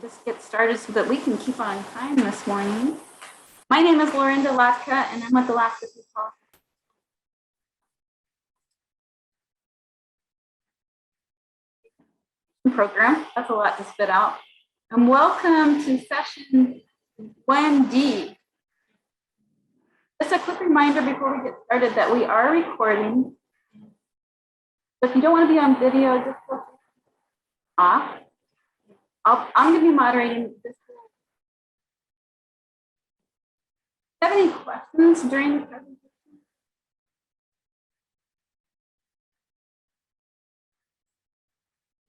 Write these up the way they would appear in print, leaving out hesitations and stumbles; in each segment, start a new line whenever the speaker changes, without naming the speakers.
Just get started so that we can keep on time this morning. My name is Lorinda Latka, and I'm with the Alaska Food Policy Program. That's a lot to spit out. And welcome to session 1D. Just a quick reminder before we get started that we are recording. If you don't want to be on video, just go off. I'm going to be moderating this. Do you have any questions during the presentation?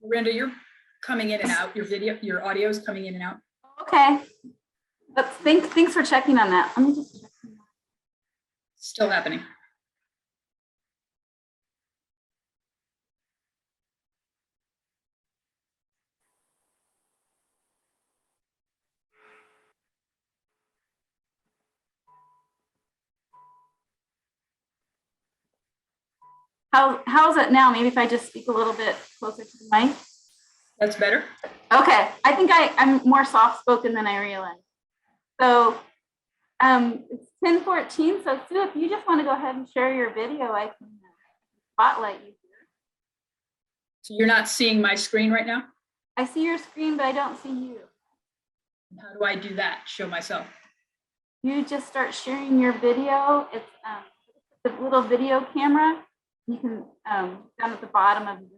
Miranda, you're coming in and out. Your audio is coming in and out.
Okay. Thanks for checking on that. Let me just check.
Still happening.
How's it now? Maybe if I just speak a little bit closer to the mic.
That's better.
Okay, I think I'm more soft-spoken than I realized. So it's 10:14. So Sue, if you just want to go ahead and share your video, I can spotlight you here.
So you're not seeing my screen right now?
I see your screen, but I don't see you.
How do I do that? Show myself.
You just start sharing your video. It's the little video camera. You can down at the bottom of Zoom.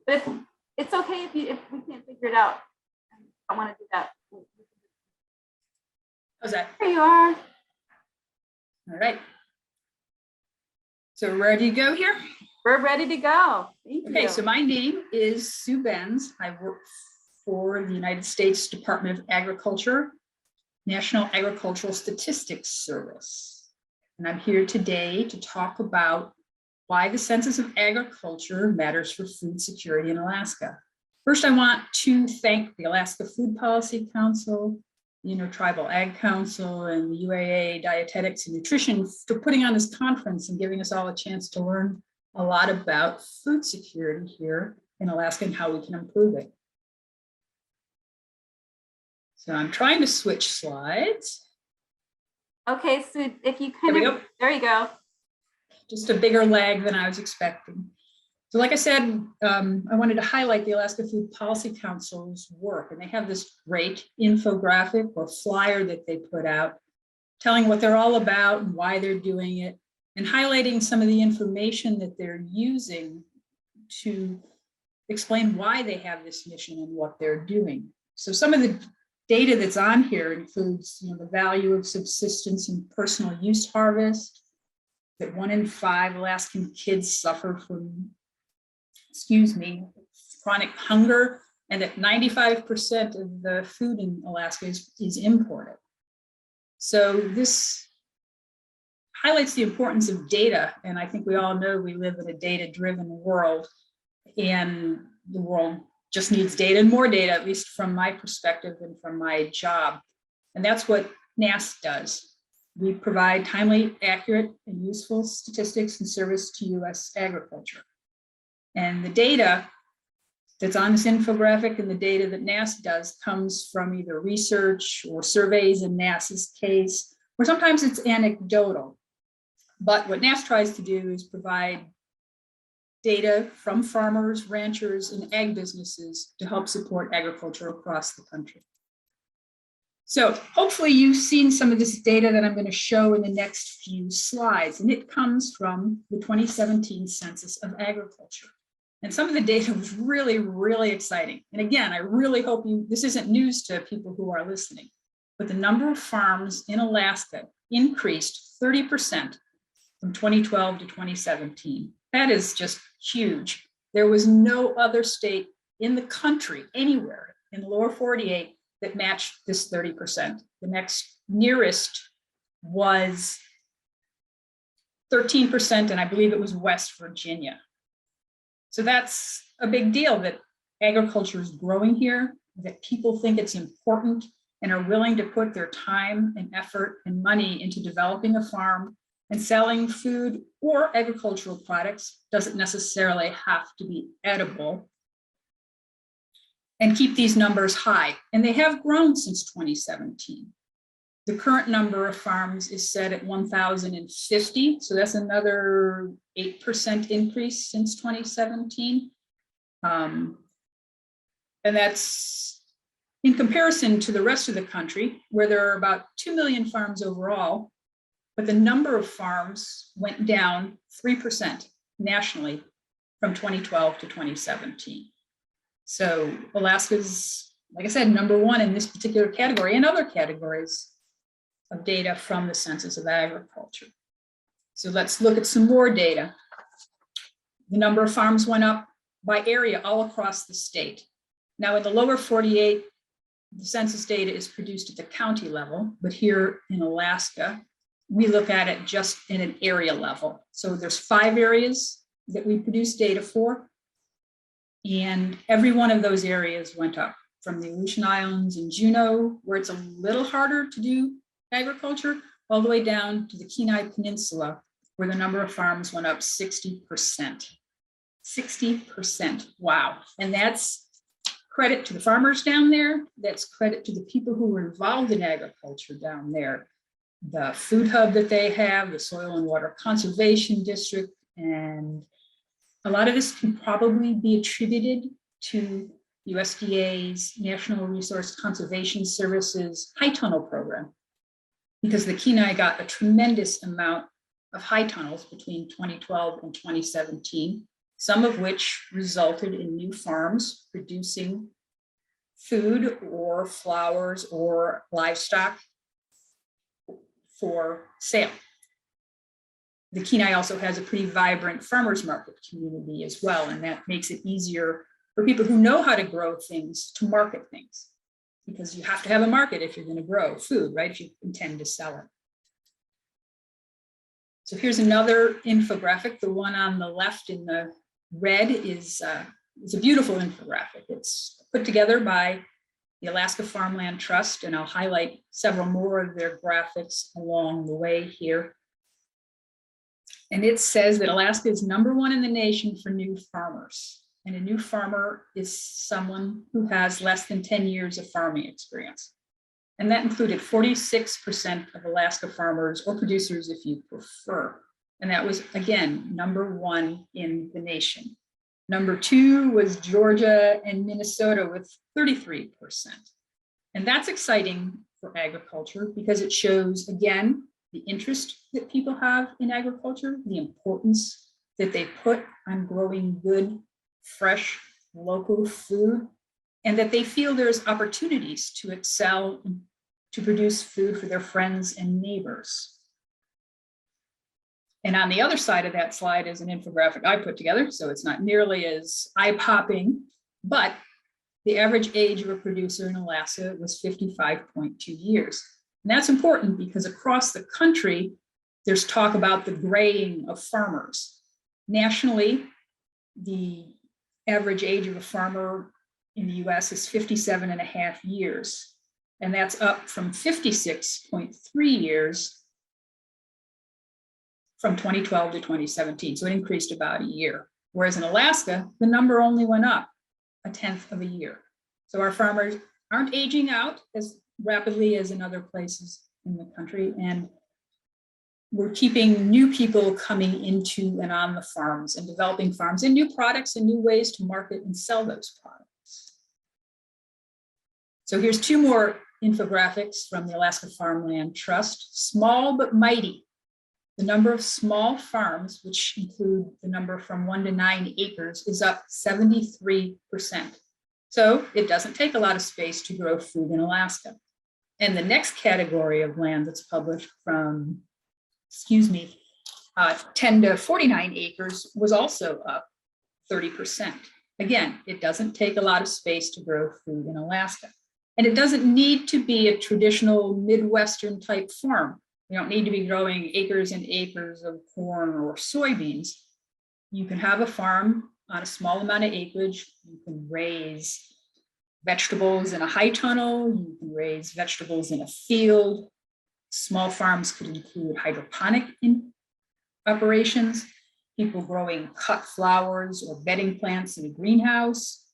But it's okay if we can't figure it out. I want to do that.
How's that?
There you are.
All right. So we're ready to go here?
We're ready to go. Thank you.
Okay, so my name is Sue Benz. I work for the United States Department of Agriculture, National Agricultural Statistics Service. And I'm here today to talk about why the Census of Agriculture matters for food security in Alaska. First, I want to thank the Alaska Food Policy Council, Tribal Ag Council, and the UAA Dietetics and Nutrition for putting on this conference and giving us all a chance to learn a lot about food security here in Alaska and how we can improve it. So I'm trying to switch slides.
Okay, so if you there you go.
Just a bigger lag than I was expecting. So like I said, I wanted to highlight the Alaska Food Policy Council's work, and they have this great infographic or flyer that they put out telling what they're all about and why they're doing it, and highlighting some of the information that they're using to explain why they have this mission and what they're doing. So some of the data that's on here includes the value of subsistence and personal use harvest, that 1 in 5 Alaskan kids suffer from, chronic hunger, and that 95% of the food in Alaska is imported. So this highlights the importance of data, and I think we all know we live in a data-driven world, and the world just needs data and more data, at least from my perspective and from my job. And that's what NASS does. We provide timely, accurate, and useful statistics and service to U.S. agriculture. And the data that's on this infographic and the data that NASS does comes from either research or surveys in NASS's case, or sometimes it's anecdotal. But what NASS tries to do is provide data from farmers, ranchers, and ag businesses to help support agriculture across the country. So hopefully you've seen some of this data that I'm going to show in the next few slides, and it comes from the 2017 Census of Agriculture. And some of the data was really, really exciting. And again, I really hope this isn't news to people who are listening, but the number of farms in Alaska increased 30% from 2012 to 2017. That is just huge. There was no other state in the country, anywhere in the lower 48, that matched this 30%. The next nearest was 13%, and I believe it was West Virginia. So that's a big deal that agriculture is growing here, that people think it's important and are willing to put their time and effort and money into developing a farm, and selling food or agricultural products. Doesn't necessarily have to be edible, and keep these numbers high. And they have grown since 2017. The current number of farms is set at 1,050. So that's another 8% increase since 2017. And that's in comparison to the rest of the country, where there are about 2 million farms overall, but the number of farms went down 3% nationally from 2012 to 2017. So Alaska's, like I said, #1 in this particular category and other categories of data from the Census of Agriculture. So let's look at some more data. The number of farms went up by area all across the state. Now in the lower 48, the census data is produced at the county level, but here in Alaska, we look at it just in an area level. So there's 5 areas that we produce data for, and every one of those areas went up, from the Aleutian Islands and Juneau, where it's a little harder to do agriculture, all the way down to the Kenai Peninsula, where the number of farms went up 60%. 60%, wow. And that's credit to the farmers down there. That's credit to the people who were involved in agriculture down there. The food hub that they have, the Soil and Water Conservation District, and a lot of this can probably be attributed to USDA's National Resource Conservation Services high tunnel program, because the Kenai got a tremendous amount of high tunnels between 2012 and 2017, some of which resulted in new farms producing food or flowers or livestock for sale. The Kenai also has a pretty vibrant farmers market community as well, and that makes it easier for people who know how to grow things to market things, because you have to have a market if you're going to grow food, right? If you intend to sell it. So here's another infographic. The one on the left in the red is a beautiful infographic. It's put together by the Alaska Farmland Trust, and I'll highlight several more of their graphics along the way here. And it says that Alaska is #1 in the nation for new farmers. And a new farmer is someone who has less than 10 years of farming experience. And that included 46% of Alaska farmers, or producers if you prefer. And that was, again, #1 in the nation. #2 was Georgia and Minnesota with 33%. And that's exciting for agriculture, because it shows, again, the interest that people have in agriculture, the importance that they put on growing good, fresh, local food, and that they feel there's opportunities to excel, to produce food for their friends and neighbors. And on the other side of that slide is an infographic I put together, so it's not nearly as eye-popping, but the average age of a producer in Alaska was 55.2 years. And that's important because across the country, there's talk about the graying of farmers. Nationally, the average age of a farmer in the US is 57.5 years. And that's up from 56.3 years from 2012 to 2017. So it increased about a year. Whereas in Alaska, the number only went up 1/10 of a year. So our farmers aren't aging out as rapidly as in other places in the country. And we're keeping new people coming into and on the farms and developing farms and new products and new ways to market and sell those products. So here's 2 more infographics from the Alaska Farmland Trust. Small but mighty. The number of small farms, which include the number from 1 to 9 acres, is up 73%. So it doesn't take a lot of space to grow food in Alaska. And the next category of land that's published from, 10 to 49 acres was also up 30%. Again, it doesn't take a lot of space to grow food in Alaska. And it doesn't need to be a traditional Midwestern type farm. You don't need to be growing acres and acres of corn or soybeans. You can have a farm on a small amount of acreage. You can raise vegetables in a high tunnel. You can raise vegetables in a field. Small farms could include hydroponic operations, people growing cut flowers or bedding plants in a greenhouse.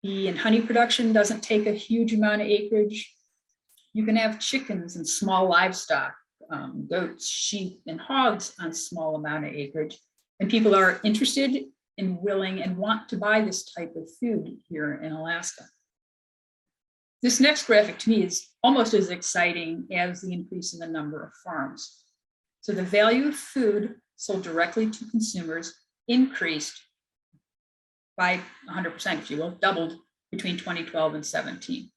Bee and honey production doesn't take a huge amount of acreage. You can have chickens and small livestock, goats, sheep, and hogs on small amount of acreage. And people are interested and willing and want to buy this type of food here in Alaska. This next graphic to me is almost as exciting as the increase in the number of farms. So the value of food sold directly to consumers increased by 100%, if you will, doubled between 2012 and 17.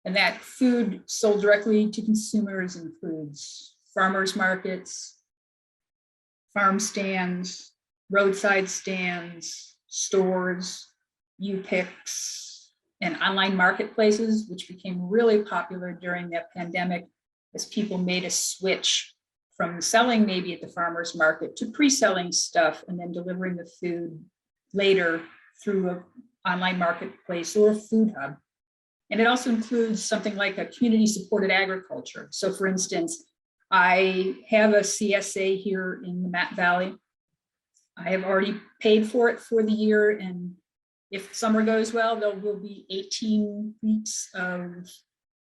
And that food sold directly to consumers includes farmers markets, farm stands, roadside stands, stores, U-Picks, and online marketplaces, which became really popular during that pandemic as people made a switch from selling maybe at the farmer's market to pre-selling stuff and then delivering the food later through an online marketplace or a food hub. And it also includes something like a community supported agriculture. So for instance, I have a CSA here in the Matt Valley. I have already paid for it for the year. And if summer goes well, there will be 18 weeks of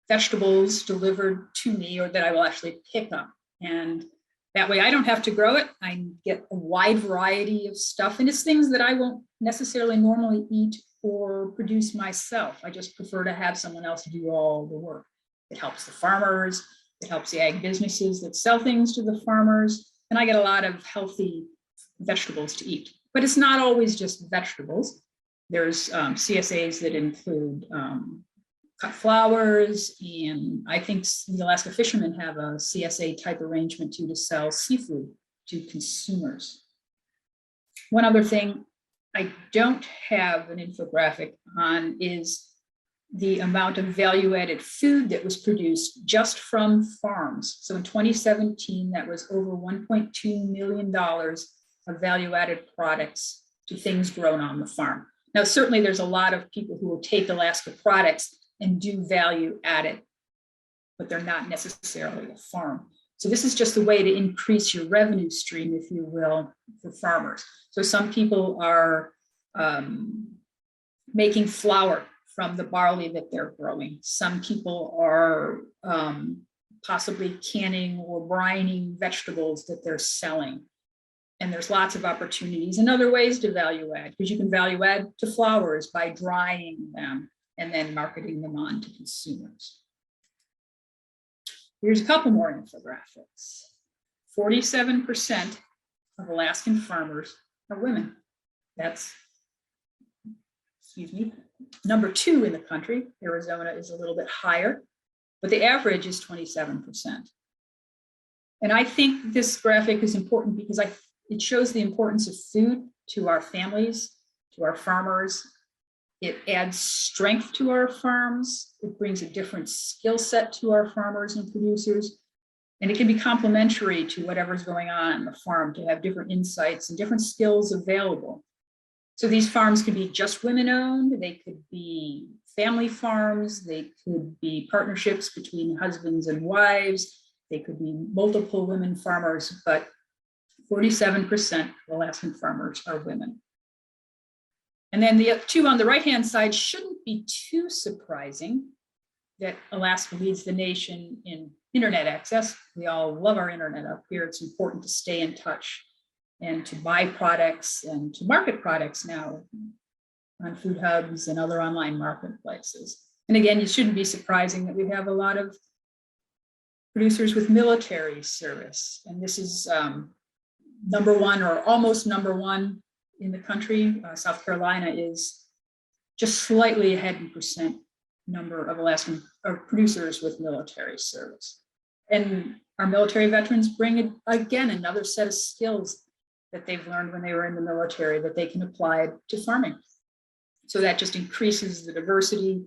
vegetables delivered to me or that I will actually pick up. And that way I don't have to grow it. I get a wide variety of stuff. And it's things that I won't necessarily normally eat or produce myself. I just prefer to have someone else do all the work. It helps the farmers, it helps the ag businesses that sell things to the farmers, and I get a lot of healthy vegetables to eat. But it's not always just vegetables. There's CSAs that include cut flowers, and I think the Alaska fishermen have a CSA type arrangement too to sell seafood to consumers. One other thing I don't have an infographic on is the amount of value-added food that was produced just from farms. So in 2017, that was over $1.2 million of value-added products to things grown on the farm. Now, certainly there's a lot of people who will take Alaska products and do value added, but they're not necessarily a farm. So this is just a way to increase your revenue stream, if you will, for farmers. So some people are making flour from the barley that they're growing. Some people are possibly canning or brining vegetables that they're selling. And there's lots of opportunities and other ways to value add, because you can value add to flowers by drying them and then marketing them on to consumers. Here's a couple more infographics. 47% of Alaskan farmers are women. That's, number 2 in the country. Arizona is a little bit higher, but the average is 27%. And I think this graphic is important because it shows the importance of food to our families, to our farmers. It adds strength to our farms. It brings a different skill set to our farmers and producers. And it can be complementary to whatever's going on the farm to have different insights and different skills available. So these farms could be just women owned. They could be family farms. They could be partnerships between husbands and wives. They could be multiple women farmers, but 47% of Alaskan farmers are women. And then the 2 on the right-hand side shouldn't be too surprising that Alaska leads the nation in internet access. We all love our internet up here. It's important to stay in touch and to buy products and to market products now on food hubs and other online marketplaces. And again, it shouldn't be surprising that we have a lot of producers with military service. And this is #1 or almost #1 in the country. South Carolina is just slightly ahead in percent number of Alaskan producers with military service. And our military veterans bring, again, another set of skills that they've learned when they were in the military that they can apply to farming. So that just increases the diversity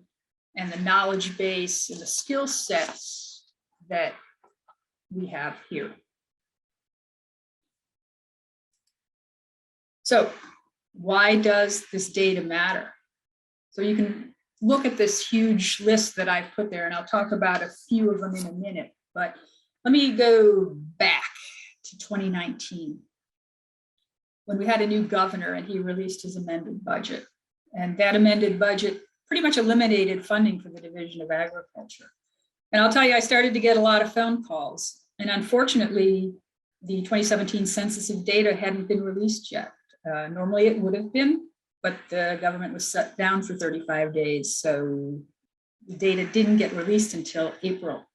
and the knowledge base and the skill sets that we have here. So why does this data matter? So you can look at this huge list that I've put there, and I'll talk about a few of them in a minute, but let me go back to 2019 when we had a new governor and he released his amended budget. And that amended budget pretty much eliminated funding for the Division of Agriculture. And I'll tell you, I started to get a lot of phone calls. And unfortunately, the 2017 census of data hadn't been released yet. Normally it would have been, but the government was shut down for 35 days. So the data didn't get released until April.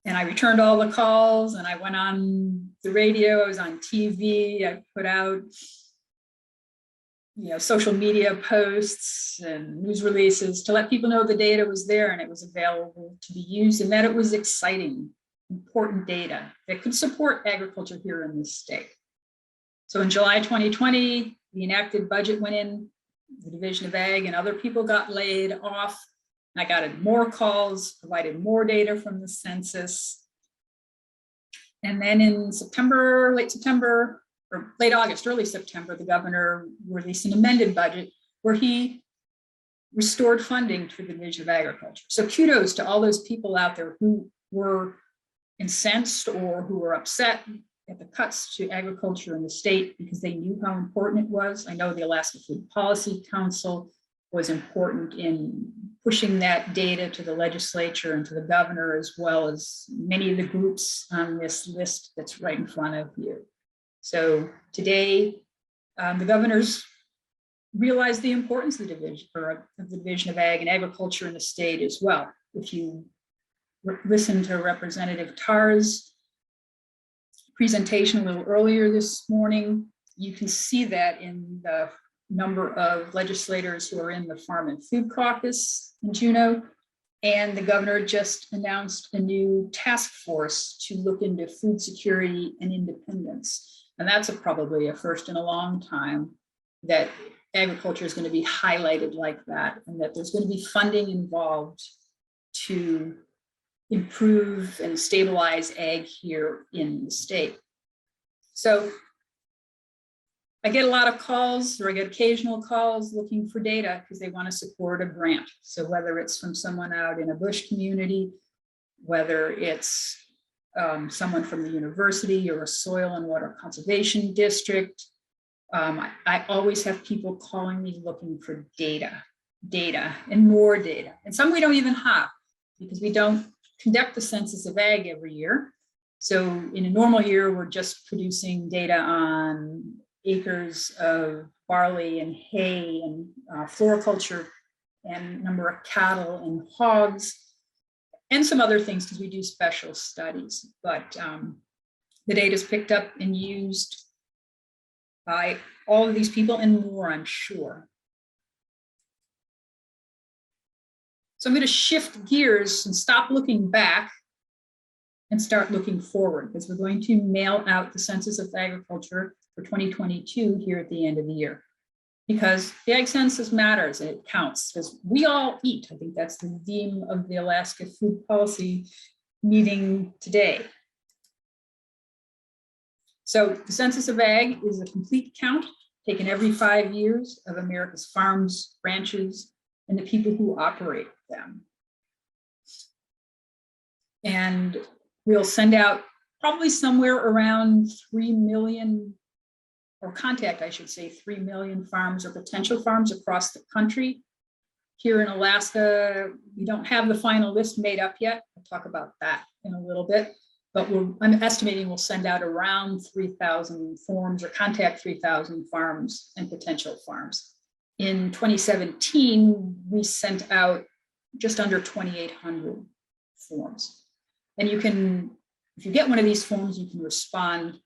And I returned all the calls and I went on the radio, I was on TV, I put out social media posts and news releases to let people know the data was there and it was available to be used and that it was exciting, important data that could support agriculture here in this state. So in July 2020, the enacted budget went in, the Division of Ag and other people got laid off. I got more calls, provided more data from the census. And then in September, late September, or late August, early September, the governor released an amended budget where he restored funding to the Division of Agriculture. So kudos to all those people out there who were incensed or who were upset at the cuts to agriculture in the state because they knew how important it was. I know the Alaska Food Policy Council was important in pushing that data to the legislature and to the governor, as well as many of the groups on this list that's right in front of you. So today, the governors realized the importance of the Division of Ag and Agriculture in the state as well. If you listen to Representative Tarr's presentation a little earlier this morning, you can see that in the number of legislators who are in the Farm and Food Caucus in Juneau. And the governor just announced a new task force to look into food security and independence. And that's probably a first in a long time that agriculture is going to be highlighted like that, and that there's going to be funding involved to improve and stabilize ag here in the state. So I get a lot of calls, or I get occasional calls looking for data because they want to support a grant. So whether it's from someone out in a bush community, whether it's someone from the university or a soil and water conservation district, I always have people calling me looking for data and more data. And some we don't even have because we don't conduct the Census of Ag every year. So in a normal year, we're just producing data on acres of barley and hay and floriculture and number of cattle and hogs and some other things because we do special studies. But the data is picked up and used by all of these people and more, I'm sure. So I'm going to shift gears and stop looking back and start looking forward, because we're going to mail out the Census of Agriculture for 2022 here at the end of the year. Because the ag census matters and it counts, because we all eat. I think that's the theme of the Alaska Food Policy meeting today. So the Census of Ag is a complete count taken every 5 years of America's farms, ranches, and the people who operate them. And we'll send out probably somewhere around 3 million, or contact, I should say, 3 million farms or potential farms across the country. Here in Alaska, we don't have the final list made up yet. I'll talk about that in a little bit. But I'm estimating we'll send out around 3,000 forms or contact 3,000 farms and potential farms. In 2017, we sent out just under 2,800 forms. And you can, if you get one of these forms, you can respond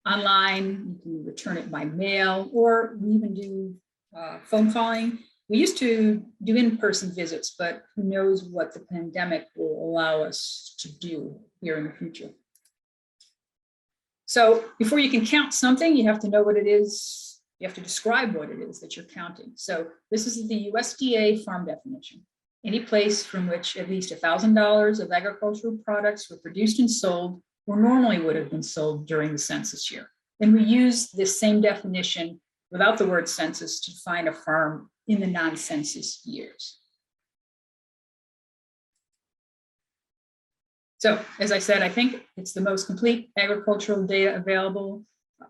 online, you can return it by mail, or we even do phone calling. We used to do in-person visits, but who knows what the pandemic will allow us to do here in the future. So before you can count something, you have to know what it is. You have to describe what it is that you're counting. So this is the USDA farm definition. Any place from which at least $1,000 of agricultural products were produced and sold or normally would have been sold during the census year. And we use this same definition without the word census to find a farm in the non-census years. So as I said, I think it's the most complete agricultural data available.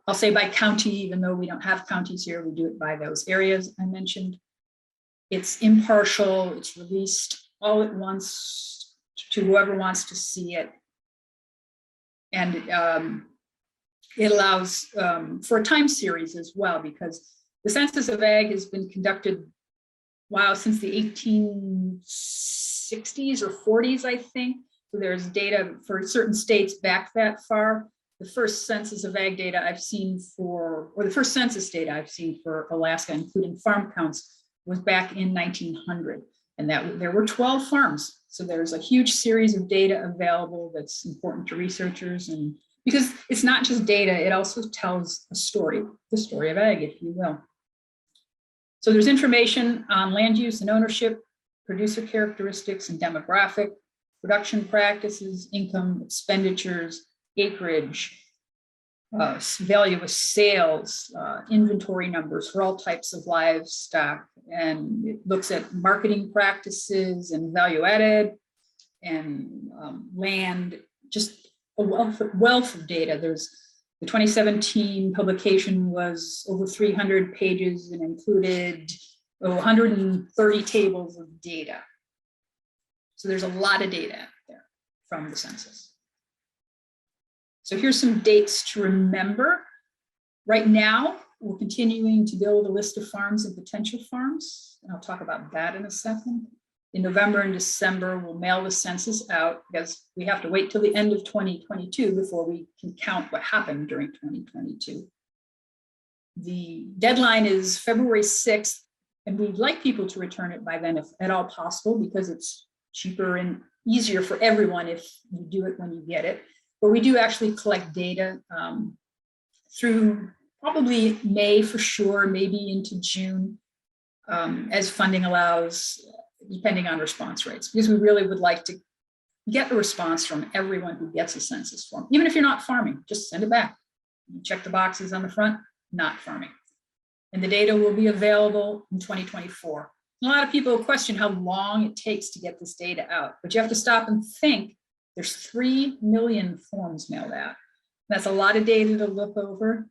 I'll say by county, even though we don't have counties here, we do it by those areas I mentioned. It's impartial, it's released all at once to whoever wants to see it. And it allows for a time series as well, because the Census of Ag has been conducted, since the 1860s or 40s, I think. So there's data for certain states back that far. The first Census of Ag data I've seen or the first census data I've seen for Alaska, including farm counts, was back in 1900. And that there were 12 farms. So there's a huge series of data available that's important to researchers, and because it's not just data, it also tells a story, the story of ag, if you will. So there's information on land use and ownership, producer characteristics and demographic, production practices, income, expenditures, acreage, value of sales, inventory numbers for all types of livestock, and it looks at marketing practices and value added and land, just a wealth of data. There's the 2017 publication was over 300 pages and included 130 tables of data. So there's a lot of data out there from the census. So here's some dates to remember. Right now, we're continuing to build a list of farms and potential farms, and I'll talk about that in a second. In November and December, we'll mail the census out because we have to wait till the end of 2022 before we can count what happened during 2022. The deadline is February 6th, and we'd like people to return it by then if at all possible, because it's cheaper and easier for everyone if you do it when you get it. But we do actually collect data through probably May for sure, maybe into June, as funding allows, depending on response rates, because we really would like to get a response from everyone who gets a census form. Even if you're not farming, just send it back. You check the boxes on the front, not farming. And the data will be available in 2024. A lot of people question how long it takes to get this data out, but you have to stop and think. There's 3 million forms mailed out. That's a lot of data to look over,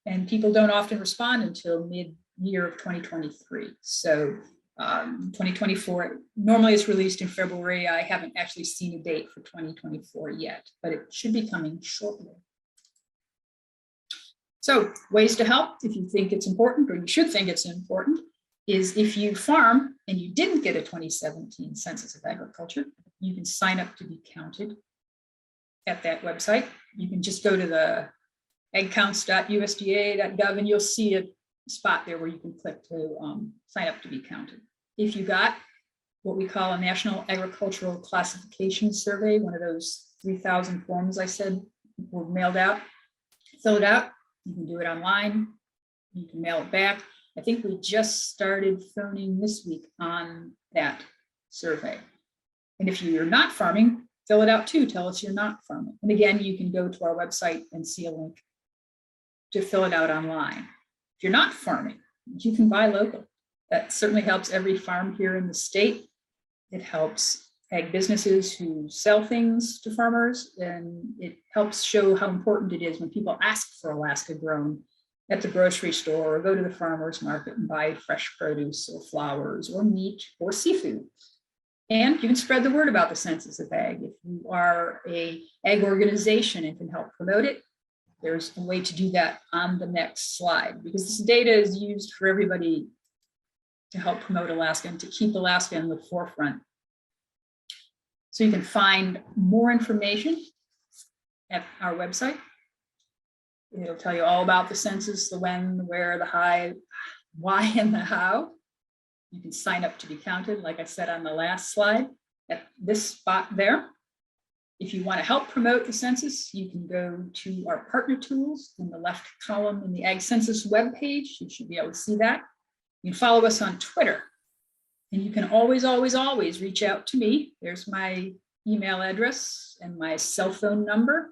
and people don't often respond until mid-year of 2023. So 2024, normally it's released in February. I haven't actually seen a date for 2024 yet, but it should be coming shortly. So ways to help if you think it's important, or you should think it's important, is if you farm and you didn't get a 2017 Census of Agriculture, you can sign up to be counted at that website. You can just go to the agcounts.usda.gov and you'll see a spot there where you can click to sign up to be counted. If you got what we call a National Agricultural Classification Survey, one of those 3,000 forms I said were mailed out, fill it out. You can do it online. You can mail it back. I think we just started phoning this week on that survey. And if you're not farming, fill it out too. Tell us you're not farming. And again, you can go to our website and see a link to fill it out online. If you're not farming, you can buy local. That certainly helps every farm here in the state. It helps ag businesses who sell things to farmers, and it helps show how important it is when people ask for Alaska grown at the grocery store or go to the farmer's market and buy fresh produce or flowers or meat or seafood. And you can spread the word about the Census of Ag. If you are an ag organization and can help promote it, there's a way to do that on the next slide, because this data is used for everybody to help promote Alaska and to keep Alaska in the forefront. So you can find more information at our website. It'll tell you all about the census, the when, the where, the why, and the how. You can sign up to be counted, like I said on the last slide, at this spot there. If you want to help promote the census, you can go to our partner tools in the left column in the Ag Census webpage. You should be able to see that. You can follow us on Twitter. And you can always, always, always reach out to me. There's my email address and my cell phone number.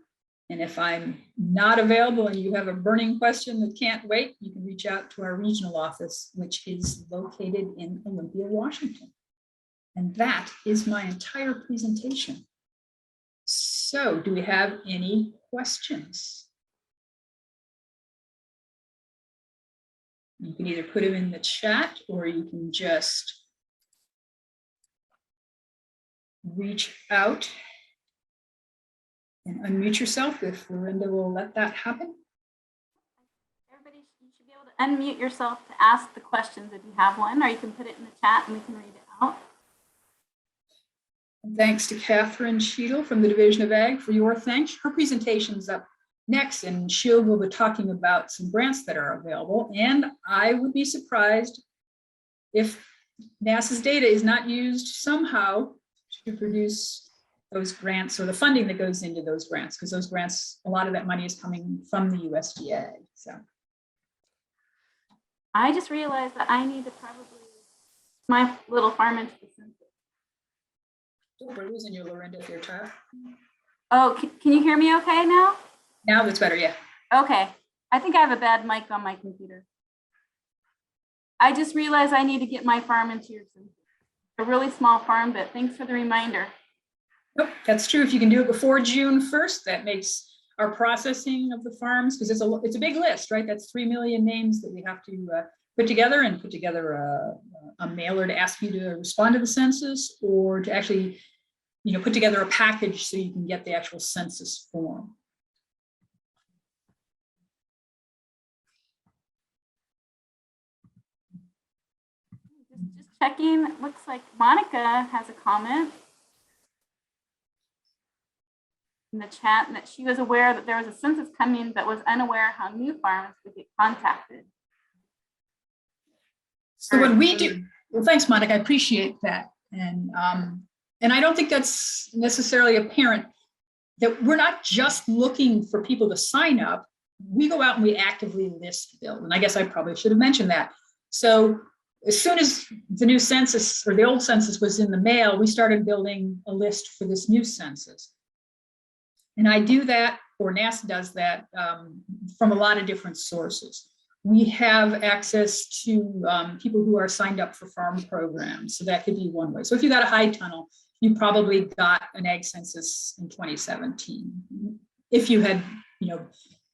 And if I'm not available and you have a burning question that can't wait, you can reach out to our regional office, which is located in Olympia, Washington. And that is my entire presentation. So do we have any questions? You can either put them in the chat or you can just reach out and unmute yourself if Lorinda will let that happen.
Everybody, you should be able to unmute yourself to ask the questions if you have one, or you can put it in the chat and we can read it out.
And thanks to Catherine Cheadle from the Division of Ag for your thanks. Her presentation's up next, and she will be talking about some grants that are available. And I would be surprised if NASA's data is not used somehow to produce those grants or the funding that goes into those grants, because those grants, a lot of that money is coming from the USDA. So
I just realized that I need to probably my little farm into the census.
oh, we're losing you, Lorinda, if you're tired.
Oh, can you hear me okay now?
Now that's better, yeah.
Okay, I think I have a bad mic on my computer. I just realized I need to get my farm into your census. A really small farm, but thanks for the reminder.
Nope, that's true. If you can do it before June 1st, that makes our processing of the farms, because it's a big list, right? That's 3 million names that we have to put together, and put together a mailer to ask you to respond to the census, or to actually, put together a package so you can get the actual census form.
Just checking, looks like Monica has a comment in the chat that she was aware that there was a census coming, but was unaware how new farms would get contacted.
So when we do, well, thanks, Monica, I appreciate that. And I don't think that's necessarily apparent, that we're not just looking for people to sign up. We go out and we actively list build. And I guess I probably should have mentioned that. So as soon as the new census or the old census was in the mail, we started building a list for this new census. And I do that, or NASA does that, from a lot of different sources. We have access to people who are signed up for farm programs. So that could be one way. So if you got a high tunnel, you probably got an ag census in 2017. If you had,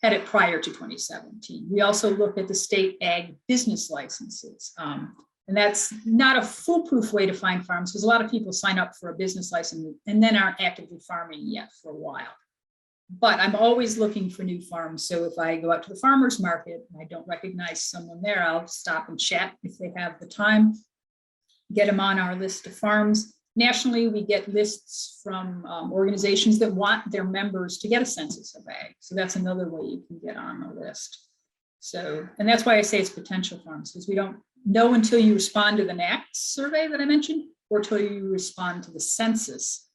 had it prior to 2017. We also look at the state ag business licenses. And that's not a foolproof way to find farms, because a lot of people sign up for a business license and then aren't actively farming yet for a while. But I'm always looking for new farms. So if I go out to the farmer's market and I don't recognize someone there, I'll stop and chat if they have the time, get them on our list of farms. Nationally, we get lists from organizations that want their members to get a census of ag. So that's another way you can get on the list. So, and that's why I say it's potential farms, because we don't know until you respond to the NAC survey that I mentioned, or until you respond to the census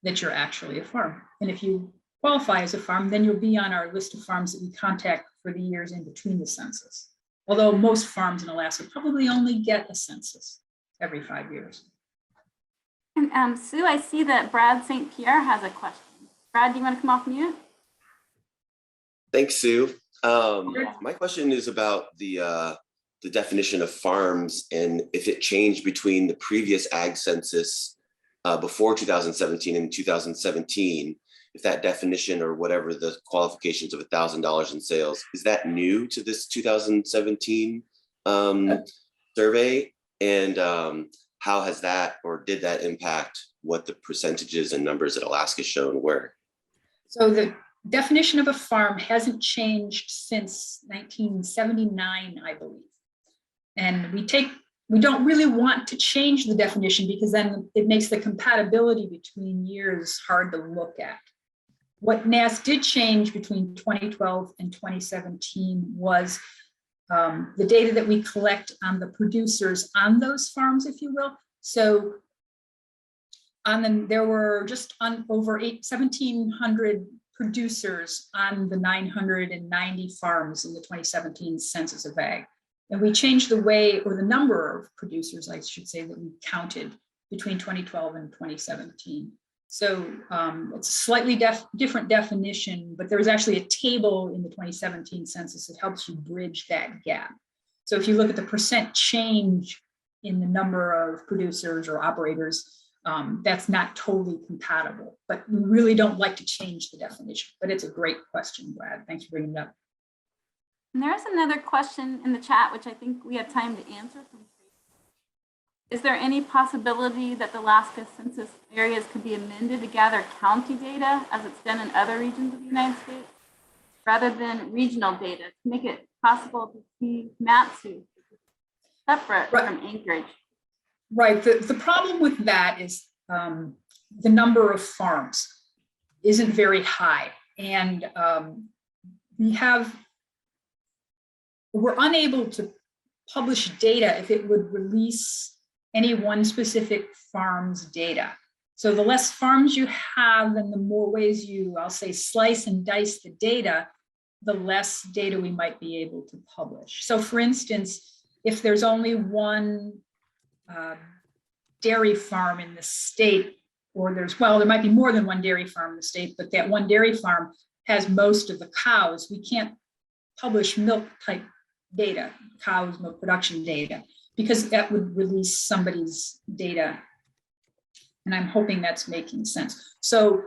that you're actually a farm. And if you qualify as a farm, then you'll be on our list of farms that we contact for the years in between the census. Although most farms in Alaska probably only get a census every 5 years.
And Sue, I see that Brad St. Pierre has a question. Brad, do you want to come off mute?
Thanks, Sue. My question is about the definition of farms, and if it changed between the previous ag census before 2017 and 2017. If that definition, or whatever the qualifications of $1,000 in sales, is that new to this 2017 survey? And how has that, or did that impact what the percentages and numbers that Alaska's shown were?
So the definition of a farm hasn't changed since 1979, I believe. And we take we don't really want to change the definition because then it makes the compatibility between years hard to look at. What NAS did change between 2012 and 2017 was the data that we collect on the producers on those farms, if you will. So there were just over 1,700 producers on the 990 farms in the 2017 Census of Ag. And we changed the way, or the number of producers, I should say, that we counted between 2012 and 2017. So it's a slightly different definition, but there was actually a table in the 2017 census that helps you bridge that gap. So if you look at the percent change in the number of producers or operators, that's not totally compatible, but we really don't like to change the definition. But it's a great question, Brad. Thanks for bringing it up.
And there's another question in the chat, which I think we have time to answer. Is there any possibility that the Alaska census areas could be amended to gather county data as it's done in other regions of the United States, rather than regional data to make it possible to see Matsu separate from acreage?
Right. The problem with that is the number of farms isn't very high. And we're unable to publish data if it would release any one specific farm's data. So the less farms you have and the more ways you, I'll say, slice and dice the data, the less data we might be able to publish. So for instance, if there's only one dairy farm in the state, or there might be more than one dairy farm in the state, but that one dairy farm has most of the cows, we can't publish milk type data, cows, milk production data, because that would release somebody's data. And I'm hoping that's making sense. So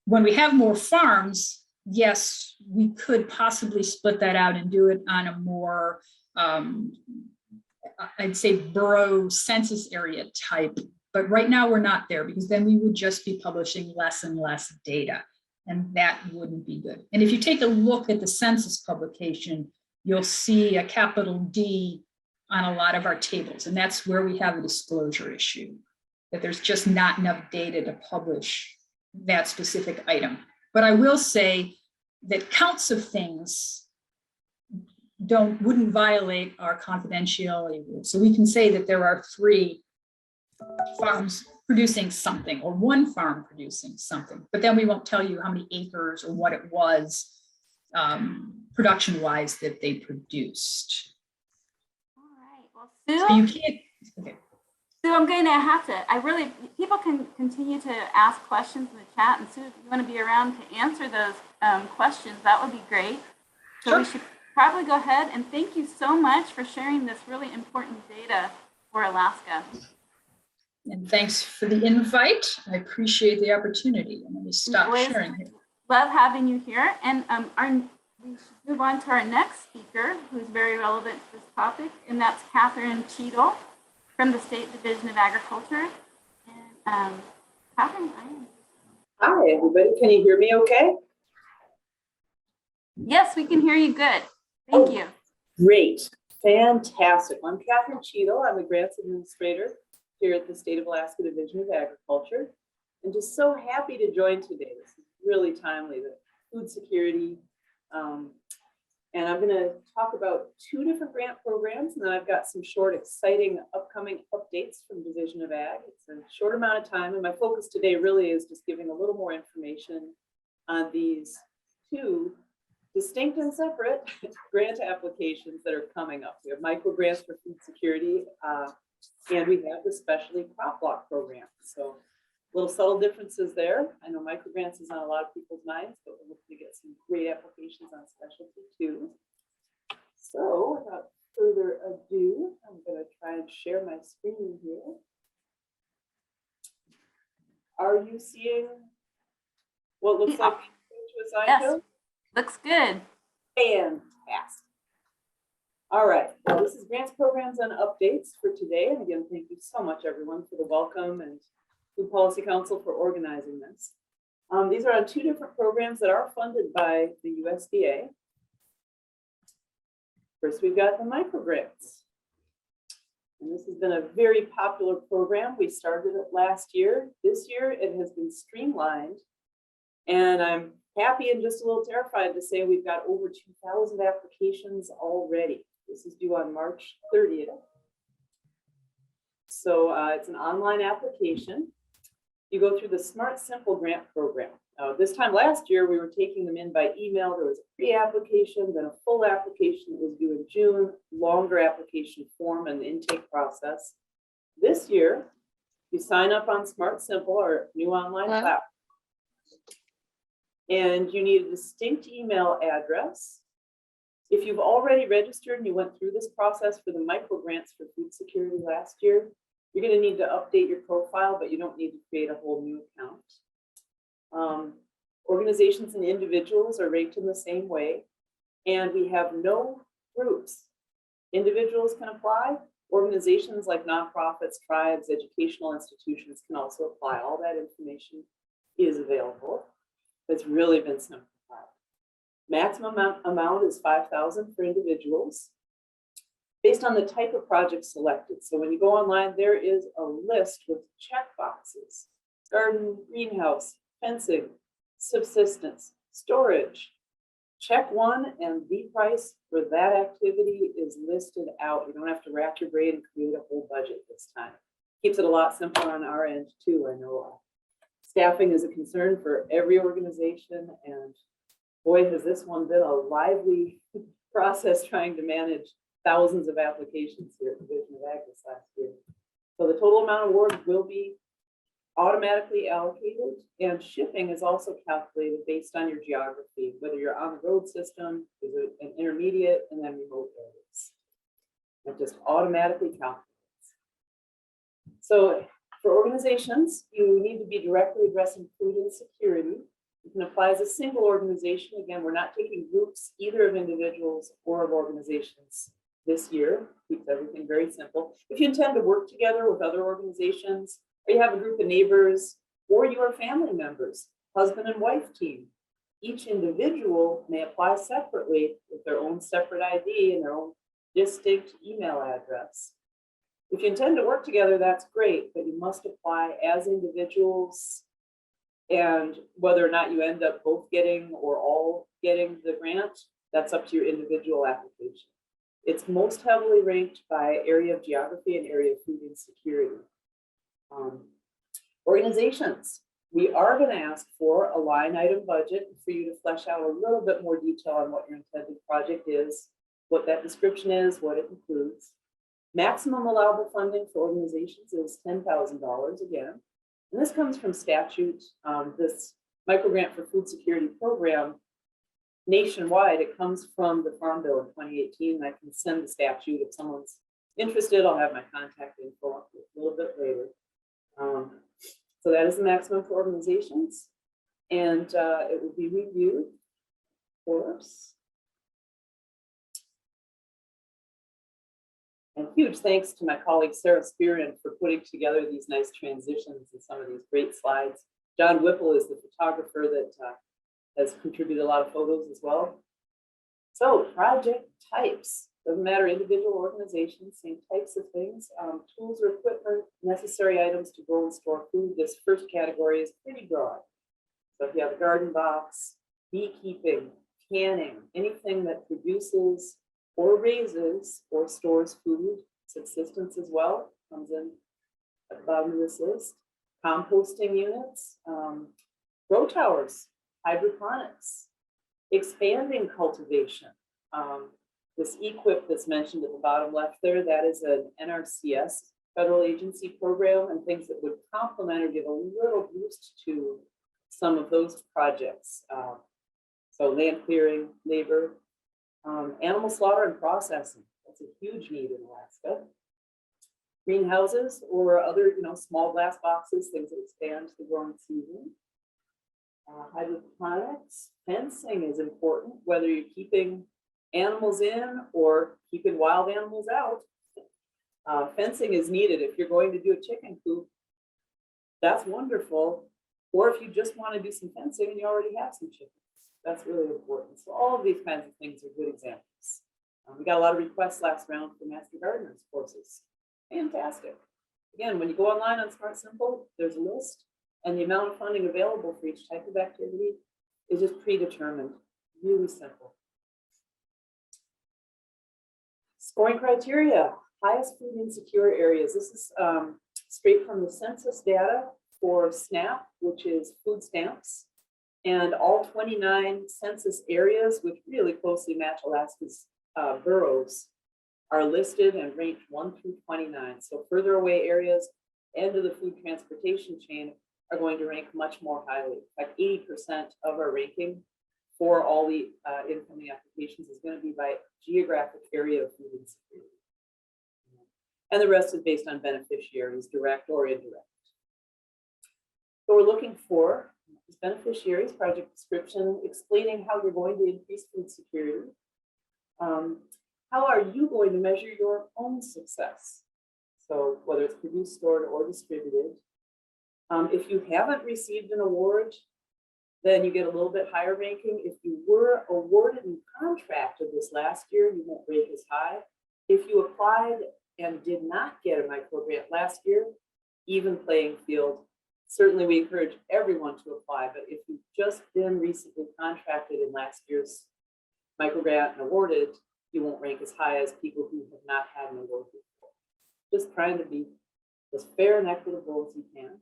when we have more farms, yes, we could possibly split that out and do it on a more, I'd say, borough census area type. But right now we're not there, because then we would just be publishing less and less data, and that wouldn't be good. And if you take a look at the census publication, you'll see a capital D on a lot of our tables, and that's where we have a disclosure issue, that there's just not enough data to publish that specific item. But I will say that counts of things wouldn't violate our confidentiality rules. So we can say that there are 3 farms producing something, or 1 farm producing something, but then we won't tell you how many acres or what it was production-wise that they produced.
All right. Well, Sue,
so you can't. Okay.
Sue, I'm going to have to. People can continue to ask questions in the chat, and Sue, if you want to be around to answer those questions, that would be great. So
Sure.
We should probably go ahead, and thank you so much for sharing this really important data for Alaska.
And thanks for the invite. I appreciate the opportunity. And let me stop sharing here.
Love having you here. And we should move on to our next speaker, who's very relevant to this topic, and that's Catherine Cheadle from the State Division of Agriculture. And Catherine,
Hi, everybody. Can you hear me okay?
Yes, we can hear you good. Thank you.
Great. Fantastic. I'm Catherine Cheadle. I'm a grants administrator here at the State of Alaska Division of Agriculture. And just so happy to join today. This is really timely, the food security. And I'm going to talk about 2 different grant programs, and then I've got some short, exciting upcoming updates from Division of Ag. It's a short amount of time, and my focus today really is just giving a little more information on these 2 distinct and separate grant applications that are coming up. We have Microgrants for food security, and we have the specialty crop block program. So little subtle differences there. I know Microgrants is on a lot of people's minds, but we're looking to get some great applications on specialty too. So without further ado, I'm going to try and share my screen here. Are you seeing what looks like a slideshow?
Yes, looks good.
Fantastic. All right, well, this is grants, programs, and updates for today. And again, thank you so much, everyone, for the welcome, and Food Policy Council for organizing this. These are on 2 different programs that are funded by the USDA. First, we've got the microgrants. And this has been a very popular program. We started it last year. This year it has been streamlined. And I'm happy and just a little terrified to say we've got over 2,000 applications already. This is due on March 30th. So it's an online application. You go through the Smart Simple Grant Program. This time last year, we were taking them in by email. There was a pre-application, then a full application that was due in June, longer application form and the intake process. This year, you sign up on Smart Simple, our new online platform. And you need a distinct email address. If you've already registered and you went through this process for the microgrants for food security last year, you're going to need to update your profile, but you don't need to create a whole new account. Organizations and individuals are ranked in the same way, and we have no groups. Individuals can apply. Organizations like nonprofits, tribes, educational institutions can also apply. All that information is available. It's really been simplified. Maximum amount is $5,000 for individuals based on the type of project selected. So when you go online, there is a list with check boxes: garden, greenhouse, fencing, subsistence, storage. Check one and the price for that activity is listed out. You don't have to rack your brain and create a whole budget this time. Keeps it a lot simpler on our end too. I know staffing is a concern for every organization, and boy, has this one been a lively process trying to manage thousands of applications here at the Division of Ag this last year. So the total amount awarded will be automatically allocated, and shipping is also calculated based on your geography, whether you're on the road system, is it an intermediate, and then remote areas. It just automatically calculates. So for organizations, you need to be directly addressing food insecurity. You can apply as a single organization. Again, we're not taking groups either of individuals or of organizations this year. Keeps everything very simple. If you intend to work together with other organizations, or you have a group of neighbors, or you are family members, husband and wife team, each individual may apply separately with their own separate ID and their own distinct email address. If you intend to work together, that's great, but you must apply as individuals. And whether or not you end up both getting or all getting the grant, that's up to your individual application. It's most heavily ranked by area of geography and area of food insecurity. Organizations, we are going to ask for a line item budget for you to flesh out a little bit more detail on what your intended project is, what that description is, what it includes. Maximum allowable funding for organizations is $10,000 again. And this comes from statute. This microgrant for food security program, nationwide, it comes from the Farm Bill in 2018. I can send the statute if someone's interested. I'll have my contact info a little bit later. So that is the maximum for organizations, and it will be reviewed, of course. And huge thanks to my colleague Sarah Spearin for putting together these nice transitions and some of these great slides. John Whipple is the photographer that has contributed a lot of photos as well. So project types, doesn't matter, individual organizations, same types of things. Tools or equipment, necessary items to grow and store food. This first category is pretty broad. So if you have a garden box, beekeeping, canning, anything that produces or raises or stores food, subsistence as well, comes in at the bottom of this list. Composting units, grow towers, hydroponics, expanding cultivation. This EQIP that's mentioned at the bottom left there, that is an NRCS federal agency program, and things that would complement or give a little boost to some of those projects. So land clearing, labor, animal slaughter and processing. That's a huge need in Alaska. Greenhouses or other, small glass boxes, things that expand the growing season. Hydroponics, fencing is important, whether you're keeping animals in or keeping wild animals out. Fencing is needed. If you're going to do a chicken coop, that's wonderful. Or if you just want to do some fencing and you already have some chickens, that's really important. So all of these kinds of things are good examples. We got a lot of requests last round for Master Gardeners courses. Fantastic. Again, when you go online on Smart Simple, there's a list, and the amount of funding available for each type of activity is just predetermined. Really simple. Scoring criteria, highest food insecure areas. This is straight from the census data for SNAP, which is food stamps, and all 29 census areas, which really closely match Alaska's boroughs, are listed and ranked 1 through 29. So further away areas, end of the food transportation chain, are going to rank much more highly. In fact, 80% of our ranking for all the incoming applications is going to be by geographic area of food insecurity. And the rest is based on beneficiaries, direct or indirect. So we're looking for beneficiaries, project description, explaining how you're going to increase food security. How are you going to measure your own success? So whether it's produced, stored, or distributed. If you haven't received an award, then you get a little bit higher ranking. If you were awarded and contracted this last year, you won't rate as high. If you applied and did not get a microgrant last year, even playing field. Certainly we encourage everyone to apply, but if you've just been recently contracted in last year's microgrant and awarded, you won't rank as high as people who have not had an award before. Just trying to be as fair and equitable as you can.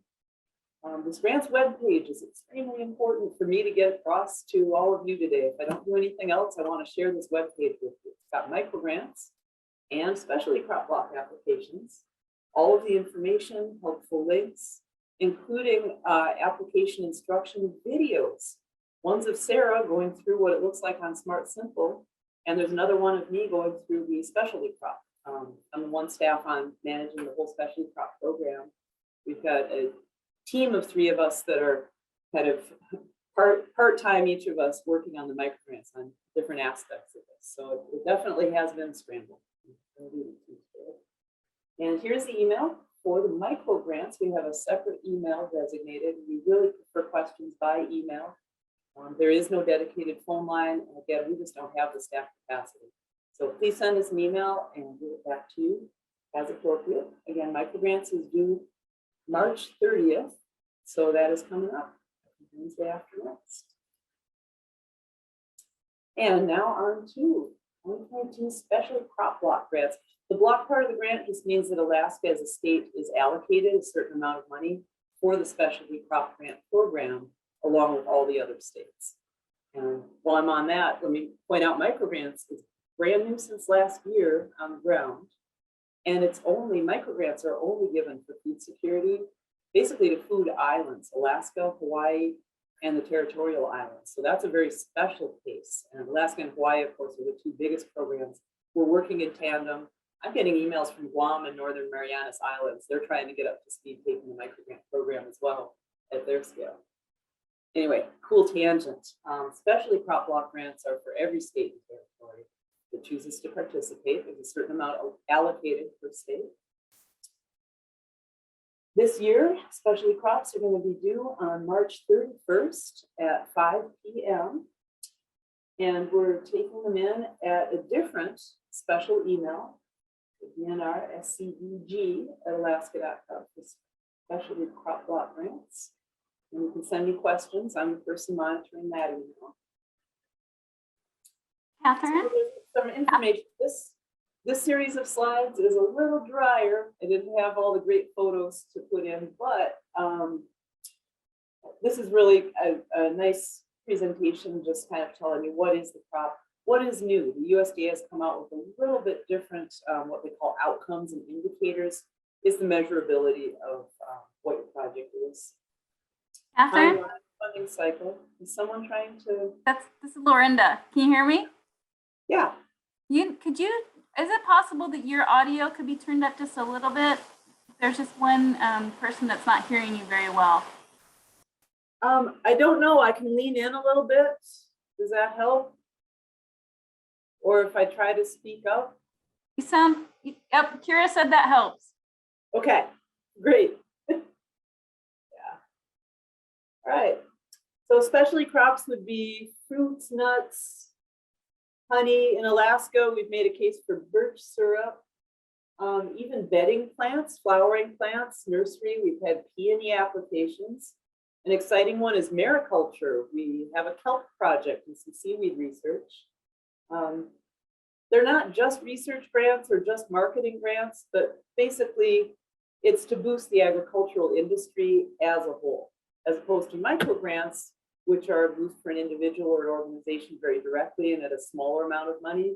This grants webpage is extremely important for me to get across to all of you today. If I don't do anything else, I want to share this webpage with you. It's got microgrants and specialty crop block applications, all of the information, helpful links, including application instruction videos. One's of Sarah going through what it looks like on Smart Simple, and there's another one of me going through the specialty crop. I'm the one staff on managing the whole specialty crop program. We've got a team of 3 of us that are kind of part-time, each of us working on the microgrants on different aspects of this. So it definitely has been scrambled. And here's the email for the microgrants. We have a separate email designated. We really prefer questions by email. There is no dedicated phone line. And again, we just don't have the staff capacity. So please send us an email and give it back to you as appropriate. Again, microgrants is due March 30th. So that is coming up Wednesday after next. And now on to 1.2 special crop block grants. The block part of the grant just means that Alaska as a state is allocated a certain amount of money for the specialty crop grant program, along with all the other states. And while I'm on that, let me point out microgrants is brand new since last year on the ground. And it's only, microgrants are only given for food security, basically to food islands, Alaska, Hawaii, and the territorial islands. So that's a very special case. And Alaska and Hawaii, of course, are the 2 biggest programs. We're working in tandem. I'm getting emails from Guam and Northern Marianas Islands. They're trying to get up to speed taking the microgrant program as well at their scale. Anyway, cool tangent. Specialty crop block grants are for every state and territory that chooses to participate. There's a certain amount allocated per state. This year, specialty crops are going to be due on March 31st at 5 p.m. And we're taking them in at a different special email, DNRSCEG@alaska.gov for specialty crop block grants. And you can send me questions. I'm the person monitoring that email.
Catherine?
So some information. This series of slides is a little drier. I didn't have all the great photos to put in, but this is really a nice presentation, just kind of telling you what is the crop, what is new. The USDA has come out with a little bit different, what they call outcomes and indicators, is the measurability of what your project is.
Catherine?
Funding cycle. Is someone trying to?
This is Lorinda. Can you hear me?
Yeah.
Is it possible that your audio could be turned up just a little bit? There's just one person that's not hearing you very well.
I don't know. I can lean in a little bit. Does that help? Or if I try to speak up?
You sound, yep, Kira said that helps.
Okay, great. Yeah. All right. So specialty crops would be fruits, nuts, honey. In Alaska, we've made a case for birch syrup. even bedding plants, flowering plants, nursery. We've had peony applications. An exciting one is mariculture. We have a kelp project and some seaweed research. They're not just research grants or just marketing grants, but basically it's to boost the agricultural industry as a whole, as opposed to microgrants, which are a boost for an individual or an organization very directly and at a smaller amount of money,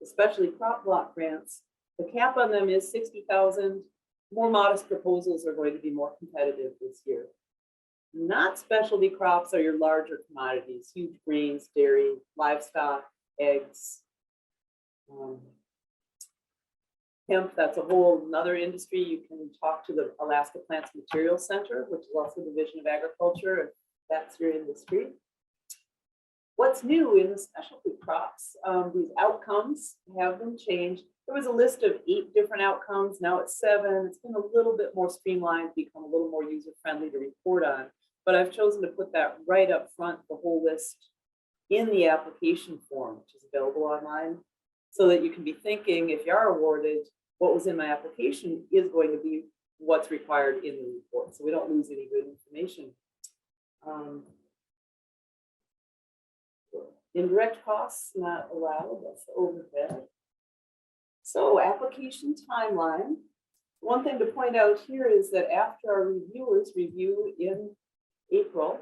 especially crop block grants. The cap on them is 60,000. More modest proposals are going to be more competitive this year. Not specialty crops are your larger commodities, huge grains, dairy, livestock, eggs. Hemp, that's a whole another industry. You can talk to the Alaska Plants Materials Center, which is also a division of agriculture, if that's your industry. What's new in the specialty crops? These outcomes have been changed. There was a list of 8 different outcomes. Now it's 7. It's been a little bit more streamlined, become a little more user-friendly to report on. But I've chosen to put that right up front, the whole list, in the application form, which is available online, so that you can be thinking, if you are awarded, what was in my application is going to be what's required in the report. So we don't lose any good information. Indirect costs not allowed, that's the overhead. So application timeline. One thing to point out here is that after our reviewers review in April,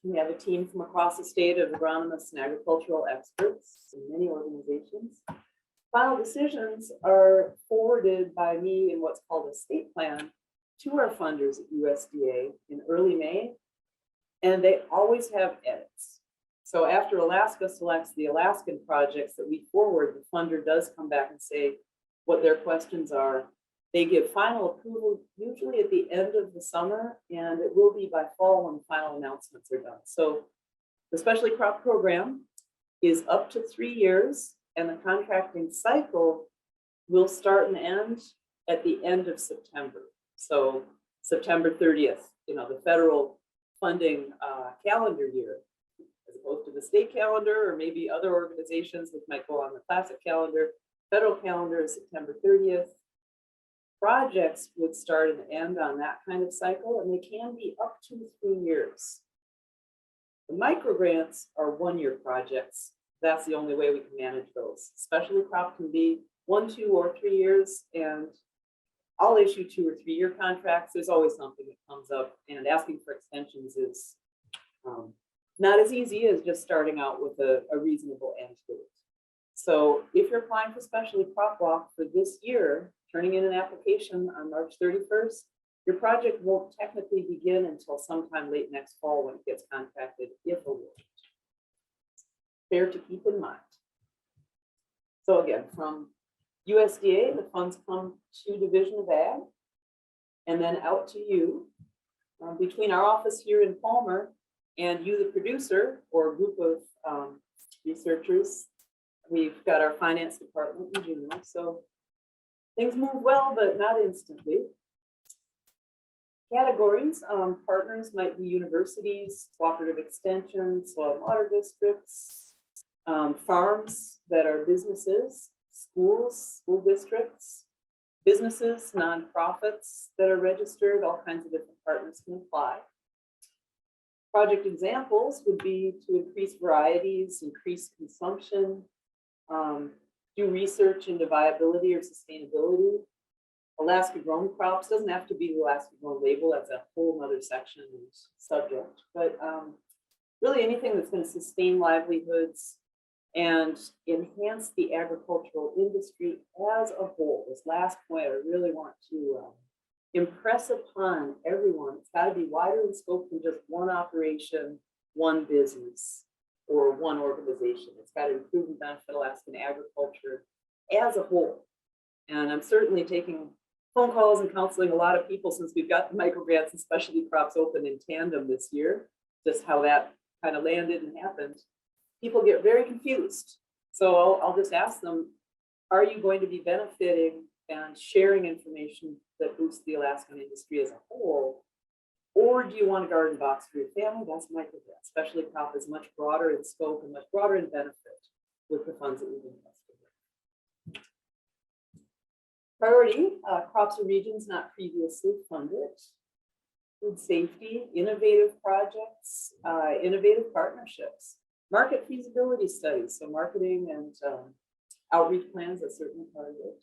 we have a team from across the state of agronomists and agricultural experts in many organizations. Final decisions are forwarded by me in what's called a state plan to our funders at USDA in early May, and they always have edits. So after Alaska selects the Alaskan projects that we forward, the funder does come back and say what their questions are. They give final approval usually at the end of the summer, and it will be by fall when final announcements are done. So the specialty crop program is up to 3 years, and the contracting cycle will start and end at the end of September. So September 30th, the federal funding calendar year, as opposed to the state calendar or maybe other organizations which might go on the classic calendar. Federal calendar is September 30th. Projects would start and end on that kind of cycle, and they can be up to 3 years. The microgrants are 1-year projects. That's the only way we can manage those. Specialty crop can be 1, 2, or 3 years, and I'll issue 2 or 3 year contracts. There's always something that comes up, and asking for extensions is not as easy as just starting out with a reasonable end date. So if you're applying for specialty crop block for this year, turning in an application on March 31st, your project won't technically begin until sometime late next fall when it gets contracted, if awarded. Fair to keep in mind. So again, from USDA, the funds come to Division of Ag and then out to you. Between our office here in Palmer and you, the producer, or a group of researchers, we've got our finance department in Juneau. So things move well, but not instantly. Categories, partners might be universities, cooperative extensions, soil and water districts, farms that are businesses, schools, school districts, businesses, nonprofits that are registered, all kinds of different partners can apply. Project examples would be to increase varieties, increase consumption, do research into viability or sustainability. Alaska grown crops doesn't have to be the Alaska grown label. That's a whole other section and subject, but really anything that's going to sustain livelihoods and enhance the agricultural industry as a whole. This last point, I really want to impress upon everyone. It's got to be wider in scope than just one operation, one business, or one organization. It's got to improve and benefit Alaskan agriculture as a whole. And I'm certainly taking phone calls and counseling a lot of people since we've got the microgrants and specialty crops open in tandem this year, just how that kind of landed and happened. People get very confused. So I'll just ask them, are you going to be benefiting and sharing information that boosts the Alaskan industry as a whole? Or do you want a garden box for your family? That's microgrants. Specialty crop is much broader in scope and much broader in benefit with the funds that we've invested in. Priority, crops or regions not previously funded. Food safety, innovative projects, innovative partnerships, market feasibility studies, so marketing and outreach plans are certainly part of it.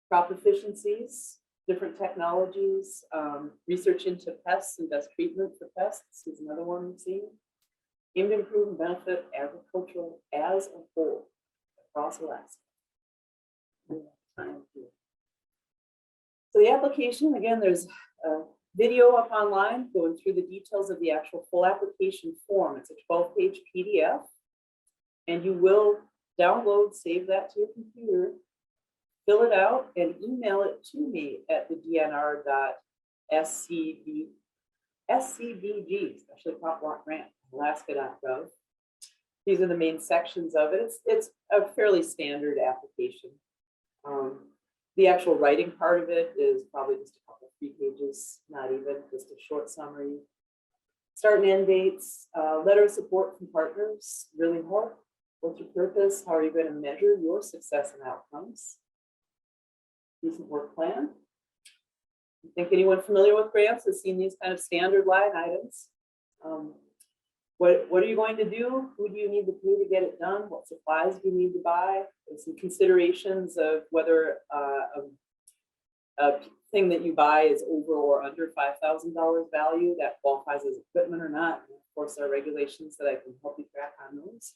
Crop efficiencies, different technologies, research into pests and best treatment for pests is another one we've seen. Aim to improve and benefit agriculture as a whole across Alaska. So the application, again, there's a video up online going through the details of the actual full application form. It's a 12-page PDF, and you will download, save that to your computer, fill it out, and email it to me at the dnr.scbg, especially crop block grant, alaska.gov. These are the main sections of it. It's a fairly standard application. The actual writing part of it is probably just a couple, 3 pages, not even, just a short summary. Start and end dates, letter of support from partners, really important. What's your purpose? How are you going to measure your success and outcomes? Decent work plan. I think anyone familiar with grants has seen these kind of standard line items. What are you going to do? Who do you need to pay to get it done? What supplies do you need to buy? There's some considerations of whether a thing that you buy is over or under $5,000 value, that qualifies as equipment or not. And of course, there are regulations that I can help you track on those.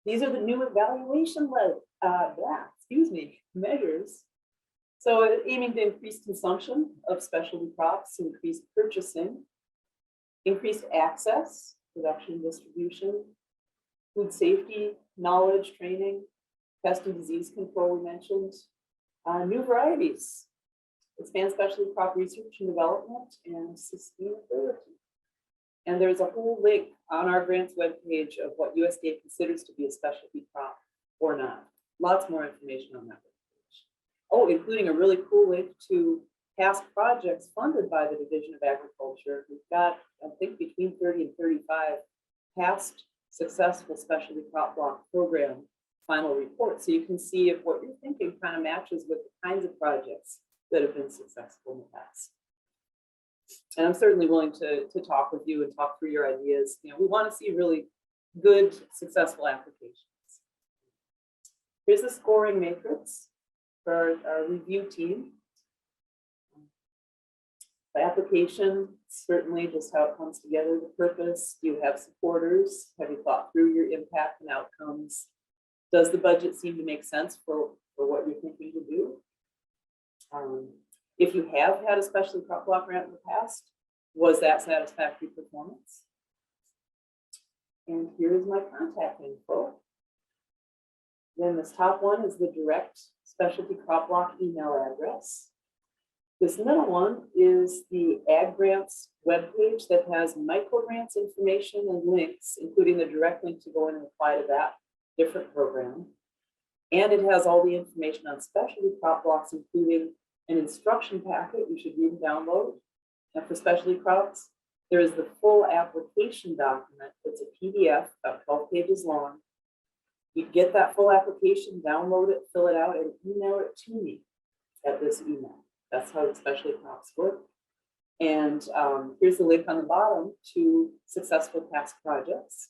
These are the new evaluation measures. So aiming to increase consumption of specialty crops, increase purchasing, increased access, production, distribution, food safety, knowledge, training, pest and disease control we mentioned, new varieties, expand specialty crop research and development, and sustainability. And there's a whole link on our grants webpage of what USDA considers to be a specialty crop or not. Lots more information on that webpage. Oh, including a really cool link to past projects funded by the Division of Agriculture. We've got, I think, between 30 and 35 past successful specialty crop block program final reports. So you can see if what you're thinking kind of matches with the kinds of projects that have been successful in the past. And I'm certainly willing to talk with you and talk through your ideas. You know, we want to see really good, successful applications. Here's the scoring matrix for our review team. The application, certainly just how it comes together, the purpose. Do you have supporters? Have you thought through your impact and outcomes? Does the budget seem to make sense for what you're thinking to do? If you have had a specialty crop block grant in the past, was that satisfactory performance? And here is my contact info. Then this top one is the direct specialty crop block email address. This middle one is the Ag Grants webpage that has MicroGrants information and links, including the direct link to go in and apply to that different program. And it has all the information on specialty crop blocks, including an instruction packet you should read and download. And for specialty crops, there is the full application document. It's a PDF, about 12 pages long. You get that full application, download it, fill it out, and email it to me at this email. That's how specialty crops work. And here's the link on the bottom to successful past projects.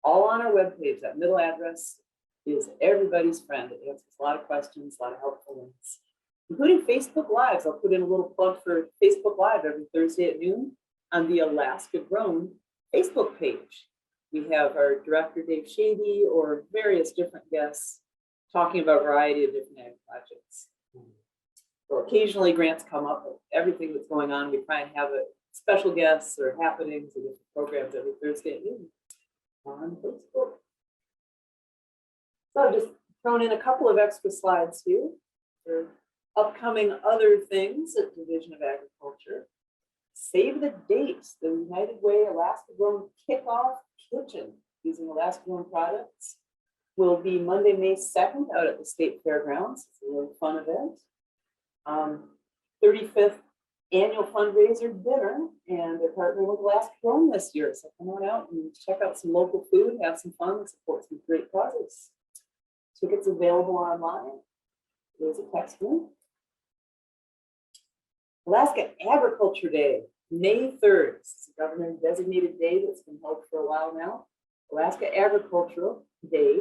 All on our webpage. That middle address is everybody's friend. It answers a lot of questions, a lot of helpful links, including Facebook Lives. I'll put in a little plug for Facebook Live every Thursday at noon on the Alaska Grown Facebook page. We have our director, Dave Shady, or various different guests talking about a variety of different ag projects. So occasionally grants come up with everything that's going on. We try and have special guests or happenings or different programs every Thursday at noon on Facebook. So I've just thrown in a couple of extra slides here for upcoming other things at Division of Agriculture. Save the date, the United Way Alaska Grown Kickoff Kitchen using Alaska Grown products will be Monday, May 2nd out at the State Fairgrounds. It's a really fun event. 35th annual fundraiser dinner, and they're partnering with Alaska Grown this year. So come on out and check out some local food, have some fun, and support some great causes. Tickets available online. There's a text link. Alaska Agriculture Day, May 3rd. It's a government designated day that's been held for a while now. Alaska Agricultural Day,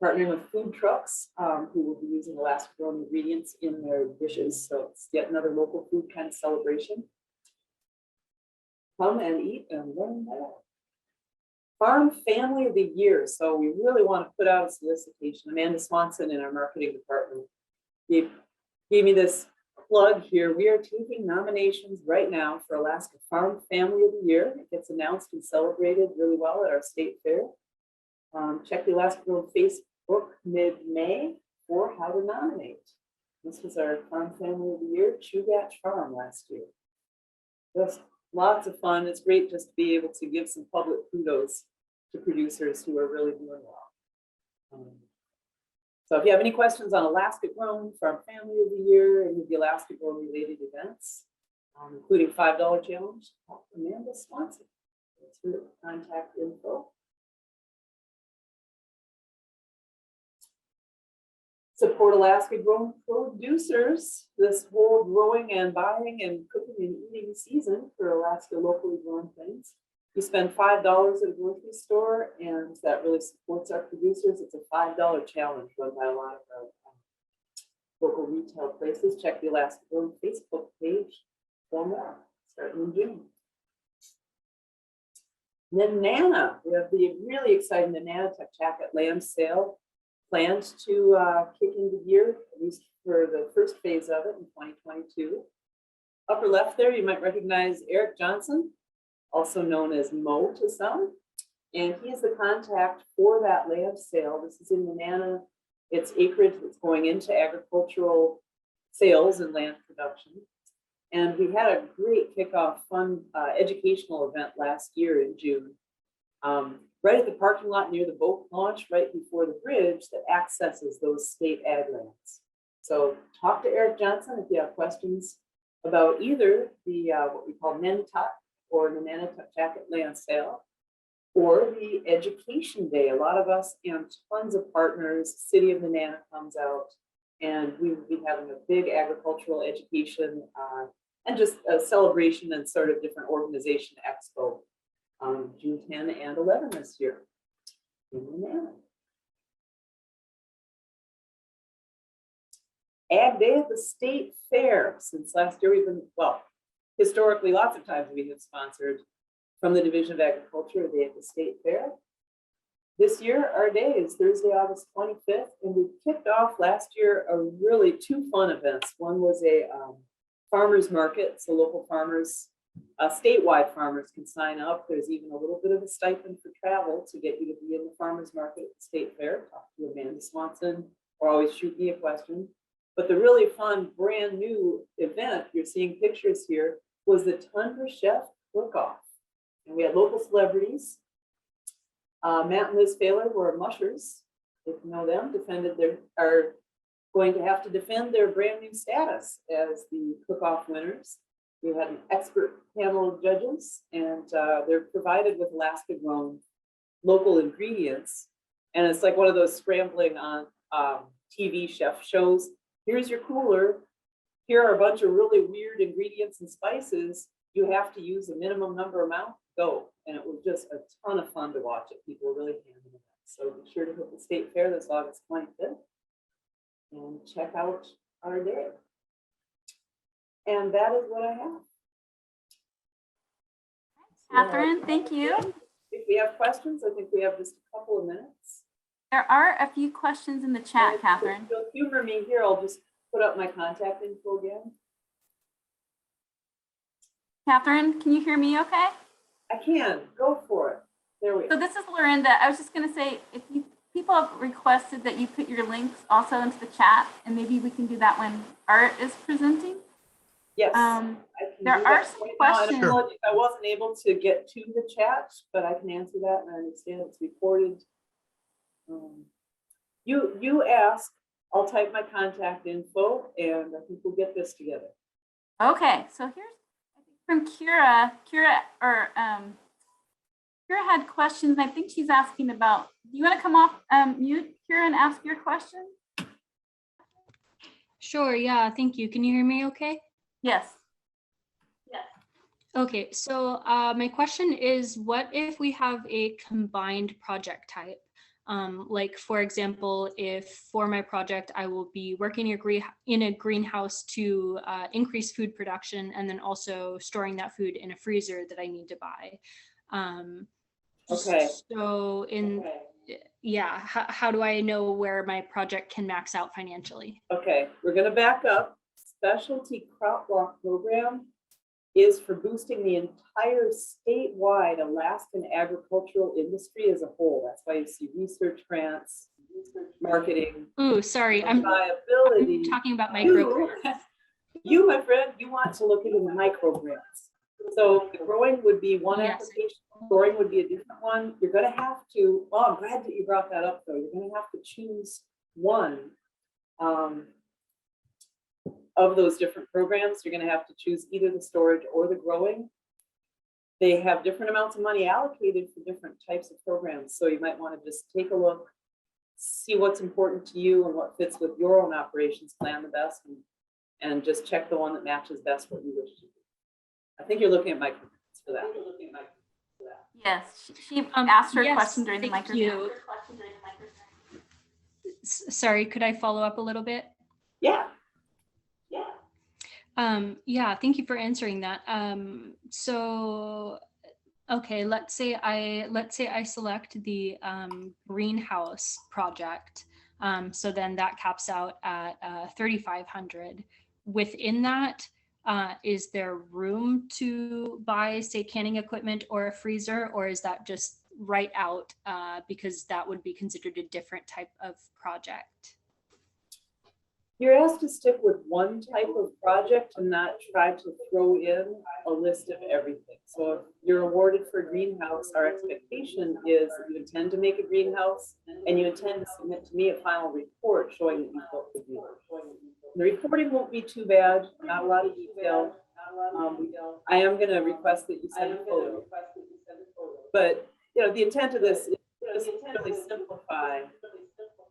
partnering with food trucks who will be using Alaska grown ingredients in their dishes. So it's yet another local food kind of celebration. Come and eat and learn more. Farm Family of the Year. So we really want to put out a solicitation. Amanda Swanson in our marketing department gave me this plug here. We are taking nominations right now for Alaska Farm Family of the Year. It gets announced and celebrated really well at our state fair. Check the Alaska Grown Facebook mid-May for how to nominate. This was our Farm Family of the Year, Chugach Farm last year. Just lots of fun. It's great just to be able to give some public kudos to producers who are really doing well. So if you have any questions on Alaska Grown, Farm Family of the Year, and the Alaska Grown related events, including $5 challenge, call Amanda Swanson. That's her contact info. Support Alaska Grown producers this whole growing and buying and cooking and eating season for Alaska locally grown things. You spend $5 at a grocery store, and that really supports our producers. It's a $5 challenge run by a lot of our local retail places. Check the Alaska Grown Facebook page for more, starting in June. And then Nana, we have the really exciting Nanotech jacket land sale planned to kick into gear, at least for the first phase of it in 2022. Upper left there, you might recognize Eric Johnson, also known as Mo to some, and he is the contact for that land sale. This is in Nana. It's acreage that's going into agricultural sales and land production. And we had a great kickoff, fun educational event last year in June. Right at the parking lot near the boat launch, right before the bridge that accesses those state ag lands. So talk to Eric Johnson if you have questions about either the what we call Nanotech or the Nanotech jacket land sale, or the education day. A lot of us and tons of partners, City of Nana comes out, and we will be having a big agricultural education and just a celebration and sort of different organization expo. June 10 and 11 this year in Nana. Ag Day at the State Fair. Since last year we've been, well, historically lots of times we have sponsored from the Division of Agriculture a day at the State Fair. This year our day is Thursday, August 25th, and we kicked off last year a really two fun events. One was a farmers market, so local farmers, statewide farmers can sign up. There's even a little bit of a stipend for travel to get you to be in the farmers market at the state fair. Talk to Amanda Swanson, or always shoot me a question. But the really fun brand new event you're seeing pictures here was the Tundra Chef Cook-Off. And we had local celebrities. Matt and Liz Failer were mushers, if you know them, are going to have to defend their brand new status as the cook-off winners. We had an expert panel of judges, and they're provided with Alaska grown local ingredients. And it's like one of those scrambling on TV chef shows. Here's your cooler. Here are a bunch of really weird ingredients and spices. You have to use a minimum number amount, go. And it was just a ton of fun to watch it. People were really handling it. So be sure to hit the state fair this August 25th and check out our day. And that is what I have.
Catherine, thank you.
If we have questions, I think we have just a couple of minutes.
There are a few questions in the chat, Catherine.
If you'll humor me here, I'll just put up my contact info again.
Catherine, can you hear me okay?
I can, go for it. There we go.
So this is Lorinda. I was just going to say, if people have requested that you put your links also into the chat, and maybe we can do that when Art is presenting.
Yes.
There are some questions.
I wasn't able to get to the chat, but I can answer that, and I understand it's recorded. You ask, I'll type my contact info, and I think we'll get this together.
Okay, so here's from Kira. Kira had questions. I think she's asking about, do you want to come off mute, here and ask your question?
Sure, yeah, thank you. Can you hear me okay?
Yes.
Okay, so my question is, what if we have a combined project type? Like, for example, if for my project, I will be working in a greenhouse to increase food production and then also storing that food in a freezer that I need to buy.
Okay.
So yeah, how do I know where my project can max out financially?
Okay, we're gonna back up. Specialty crop block program is for boosting the entire statewide Alaskan agricultural industry as a whole. That's why you see research grants, marketing,
Ooh, sorry, I'm
viability.
talking about microgrids.
You, my friend, you want to look into the microgrants. So the growing would be one
Yes.
application, storing would be a different one. You're gonna have to, well, I'm glad that you brought that up though. You're gonna have to choose one of those different programs. You're gonna have to choose either the storage or the growing. They have different amounts of money allocated for different types of programs. So you might want to just take a look, see what's important to you and what fits with your own operations plan the best, and just check the one that matches best what you wish to do. I think you're looking at microgrids for that.
Yes, she asked her
yes,
question during the
thank
microphone.
you. Sorry, could I follow up a little bit?
Yeah.
Yeah, thank you for answering that. So, okay, let's say I select the greenhouse project. So then that caps out at 3,500. Within that, is there room to buy, say, canning equipment or a freezer, or is that just right out because that would be considered a different type of project?
You're asked to stick with one type of project and not try to throw in a list of everything. So if you're awarded for a greenhouse, our expectation is that you intend to make a greenhouse and you intend to submit to me a final report showing that you built the greenhouse. The reporting won't be too bad, not a lot of detail. I am going to request that you send a photo. But you know, the intent of this is just really simplify.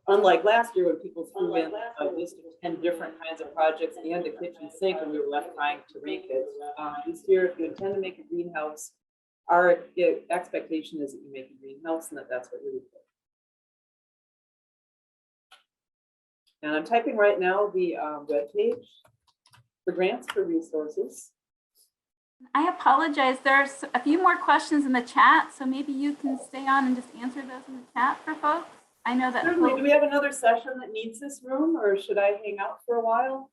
Unlike last year when people threw in a list of 10 different kinds of projects and a kitchen sink and we were left trying to rank it. This year, if you intend to make a greenhouse, our expectation is that you make a greenhouse and that's what you're doing. And I'm typing right now the web page for grants for resources.
I apologize. There's a few more questions in the chat, so maybe you can stay on and just answer those in the chat for folks. I know that.
Certainly. Do we have another session that needs this room, or should I hang out for a while?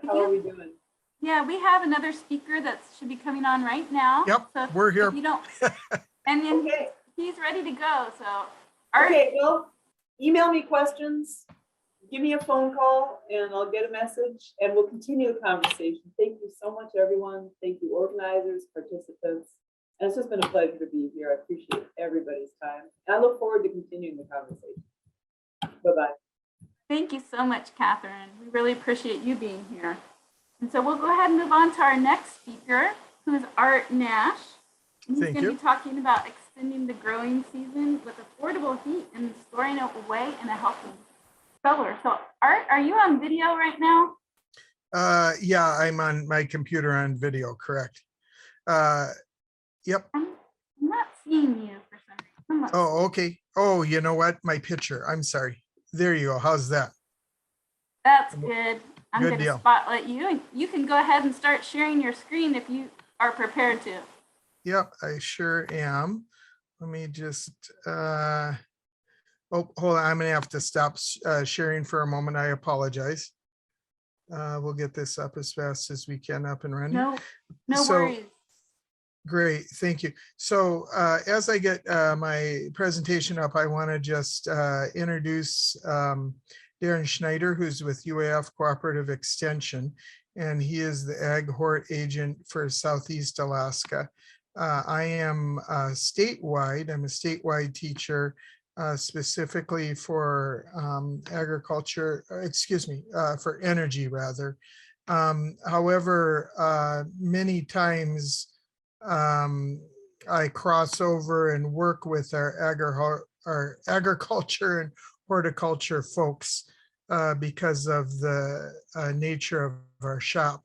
How are we doing?
Yeah, we have another speaker that should be coming on right now.
Yep,
so
we're here.
If you don't, and then
Okay.
he's ready to go. So,
Okay, well, email me questions, give me a phone call, and I'll get a message, and we'll continue the conversation. Thank you so much, everyone. Thank you, organizers, participants. And it's just been a pleasure to be here. I appreciate everybody's time. And I look forward to continuing the conversation. Bye-bye.
Thank you so much, Catherine. We really appreciate you being here. And so we'll go ahead and move on to our next speaker, who is Art Nash. And he's
Thank
going to
you.
be talking about extending the growing season with affordable heat and storing it away in a healthy cellar. So Art, are you on video right now?
Yeah, I'm on my computer on video, correct. Yep.
I'm not seeing you for some reason.
Oh, okay. Oh, you know what? My picture. I'm sorry. There you go. How's that?
That's good. I'm
Good
going to
deal.
spotlight you, and you can go ahead and start sharing your screen if you are prepared to.
Yep, I sure am. Let me just, oh, hold on. I'm gonna have to stop sharing for a moment. I apologize. We'll get this up as fast as we can, up and running.
No
So,
worries.
Great, thank you. So as I get my presentation up, I want to just introduce Darren Schneider, who's with UAF Cooperative Extension, and he is the Ag Hort agent for Southeast Alaska. I am statewide. I'm a statewide teacher specifically for agriculture, for energy rather. However, many times I cross over and work with our agriculture and horticulture folks because of the nature of our shop.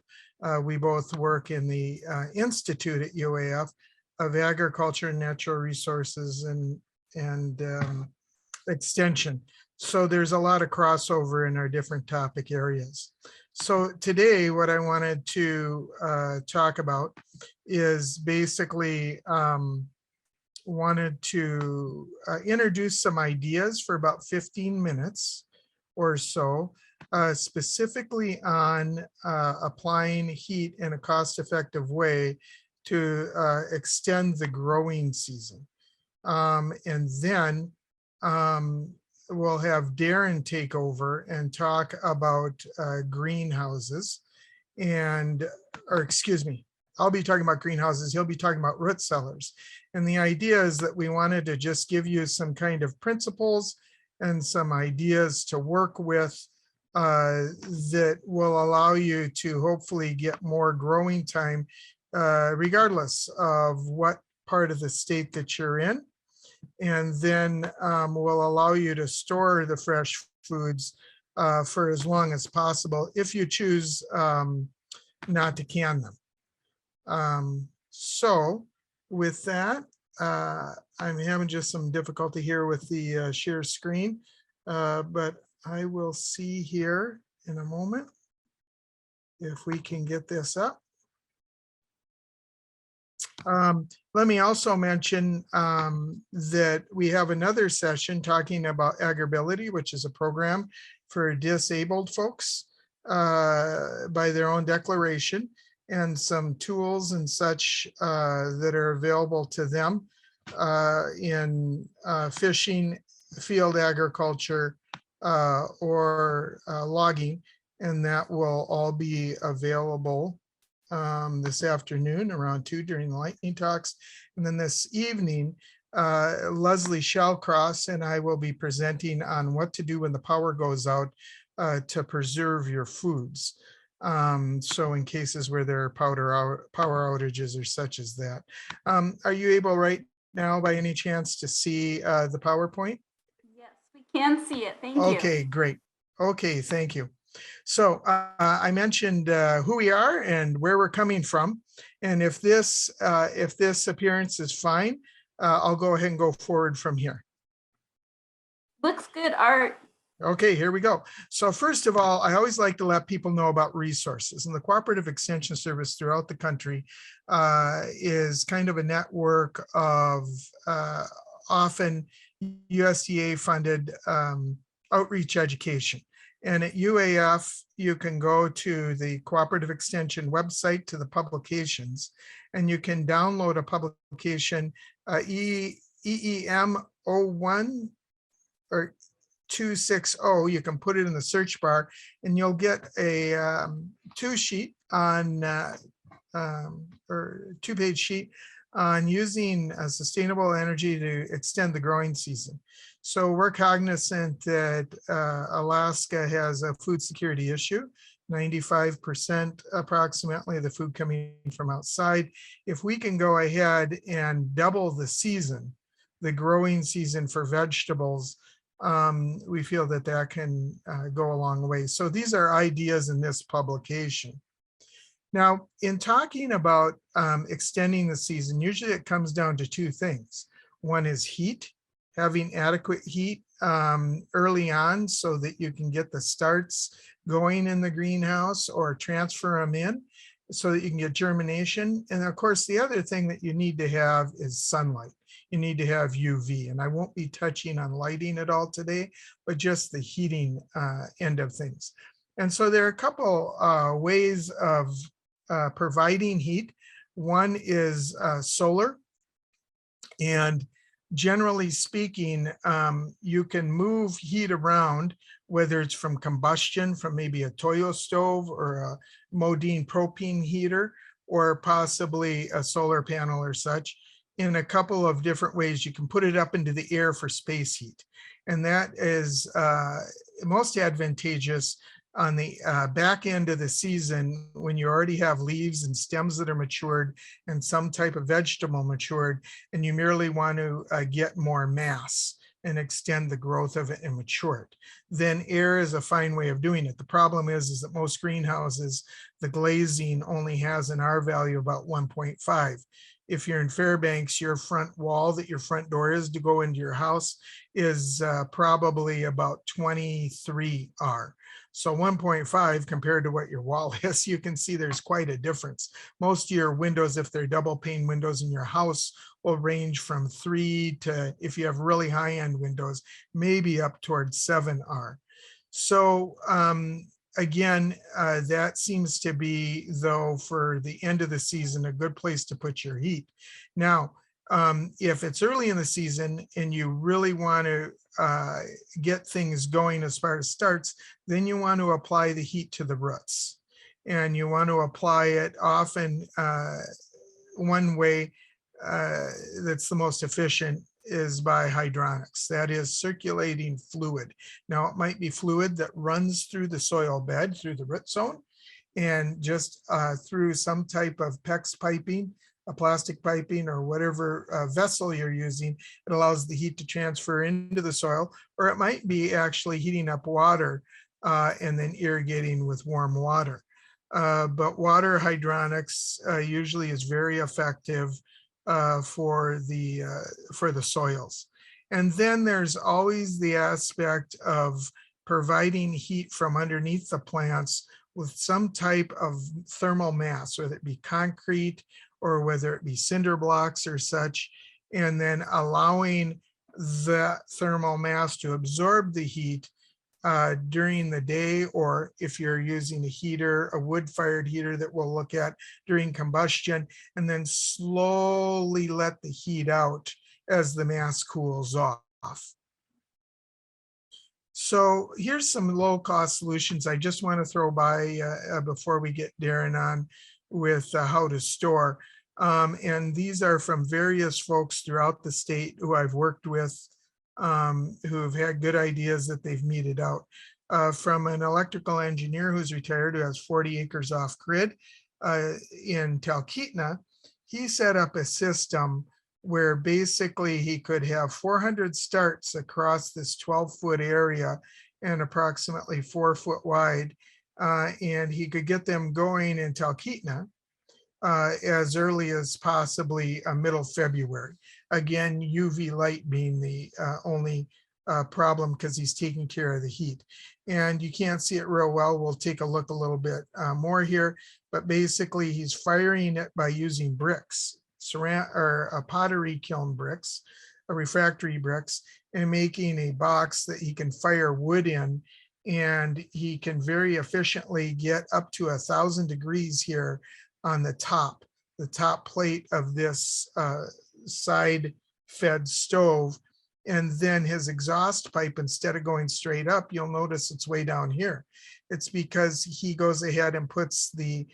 We both work in the Institute at UAF of Agriculture and Natural Resources and Extension. So there's a lot of crossover in our different topic areas. So today, what I wanted to talk about is basically wanted to introduce some ideas for about 15 minutes or so, specifically on applying heat in a cost-effective way to extend the growing season. And then we'll have Darren take over and talk about greenhouses or excuse me, I'll be talking about greenhouses. He'll be talking about root cellars. And the idea is that we wanted to just give you some kind of principles and some ideas to work with that will allow you to hopefully get more growing time, regardless of what part of the state that you're in. And then will allow you to store the fresh foods for as long as possible if you choose not to can them. So with that, I'm having just some difficulty here with the share screen, but I will see here in a moment if we can get this up. Let me also mention that we have another session talking about Agribility, which is a program for disabled folks by their own declaration, and some tools and such that are available to them in fishing, field agriculture, or logging, and that will all be available this afternoon around 2 during the lightning talks. And then this evening, Leslie Shallcross and I will be presenting on what to do when the power goes out to preserve your foods. So in cases where there are power outages or such as that. Are you able right now by any chance to see the PowerPoint?
Yes, we can see it. Thank you.
Okay, great. Okay, thank you. So I mentioned who we are and where we're coming from. And if this appearance is fine, I'll go ahead and go forward from here.
Looks good, Art.
Okay, here we go. So first of all, I always like to let people know about resources, and the Cooperative Extension Service throughout the country is kind of a network of often USDA funded outreach education. And at UAF, you can go to the Cooperative Extension website to the publications, and you can download a publication, EEM 01 or 260. You can put it in the search bar, and you'll get a 2-sheet on or 2-page sheet on using sustainable energy to extend the growing season. So we're cognizant that Alaska has a food security issue. 95% approximately of the food coming from outside. If we can go ahead and double the season, the growing season for vegetables, we feel that that can go a long way. So these are ideas in this publication. Now, in talking about extending the season, usually it comes down to 2 things. One is heat, having adequate heat early on so that you can get the starts going in the greenhouse or transfer them in so that you can get germination. And of course, the other thing that you need to have is sunlight. You need to have UV, and I won't be touching on lighting at all today, but just the heating end of things. And so there are a couple ways of providing heat. One is solar, and generally speaking, you can move heat around, whether it's from combustion, from maybe a Toyo stove or a Modine propane heater, or possibly a solar panel or such. In a couple of different ways, you can put it up into the air for space heat. And that is most advantageous on the back end of the season when you already have leaves and stems that are matured and some type of vegetable matured, and you merely want to get more mass and extend the growth of it and mature it. Then air is a fine way of doing it. The problem is that most greenhouses, the glazing only has an R value of about 1.5. If you're in Fairbanks, your front wall that your front door is to go into your house is probably about 23 R. So 1.5 compared to what your wall is, you can see there's quite a difference. Most of your windows, if they're double pane windows in your house, will range from 3 to, if you have really high end windows, maybe up towards 7 R. So again, that seems to be, though, for the end of the season, a good place to put your heat. Now, if it's early in the season and you really want to get things going as far as starts, then you want to apply the heat to the roots. And you want to apply it often. One way that's the most efficient is by hydronics. That is circulating fluid. Now, it might be fluid that runs through the soil bed, through the root zone, and just through some type of PEX piping, a plastic piping, or whatever vessel you're using. It allows the heat to transfer into the soil, or it might be actually heating up water and then irrigating with warm water. But water hydronics usually is very effective for the soils. And then there's always the aspect of providing heat from underneath the plants with some type of thermal mass, whether it be concrete or whether it be cinder blocks or such, and then allowing that thermal mass to absorb the heat during the day, or if you're using a heater, a wood-fired heater that we'll look at during combustion, and then slowly let the heat out as the mass cools off. So here's some low-cost solutions I just want to throw by before we get Darren on with how to store. And these are from various folks throughout the state who I've worked with, who have had good ideas that they've meted out. From an electrical engineer who's retired, who has 40 acres off grid in Talkeetna, he set up a system where basically he could have 400 starts across this 12-foot area and approximately 4 foot wide. And he could get them going in Talkeetna as early as possibly middle February. Again, UV light being the only problem because he's taking care of the heat. And you can't see it real well. We'll take a look a little bit more here, but basically he's firing it by using bricks, or pottery kiln bricks, refractory bricks, and making a box that he can fire wood in. And he can very efficiently get up to 1,000 degrees here on the top plate of this side fed stove. And then his exhaust pipe, instead of going straight up, you'll notice it's way down here. It's because he goes ahead and puts the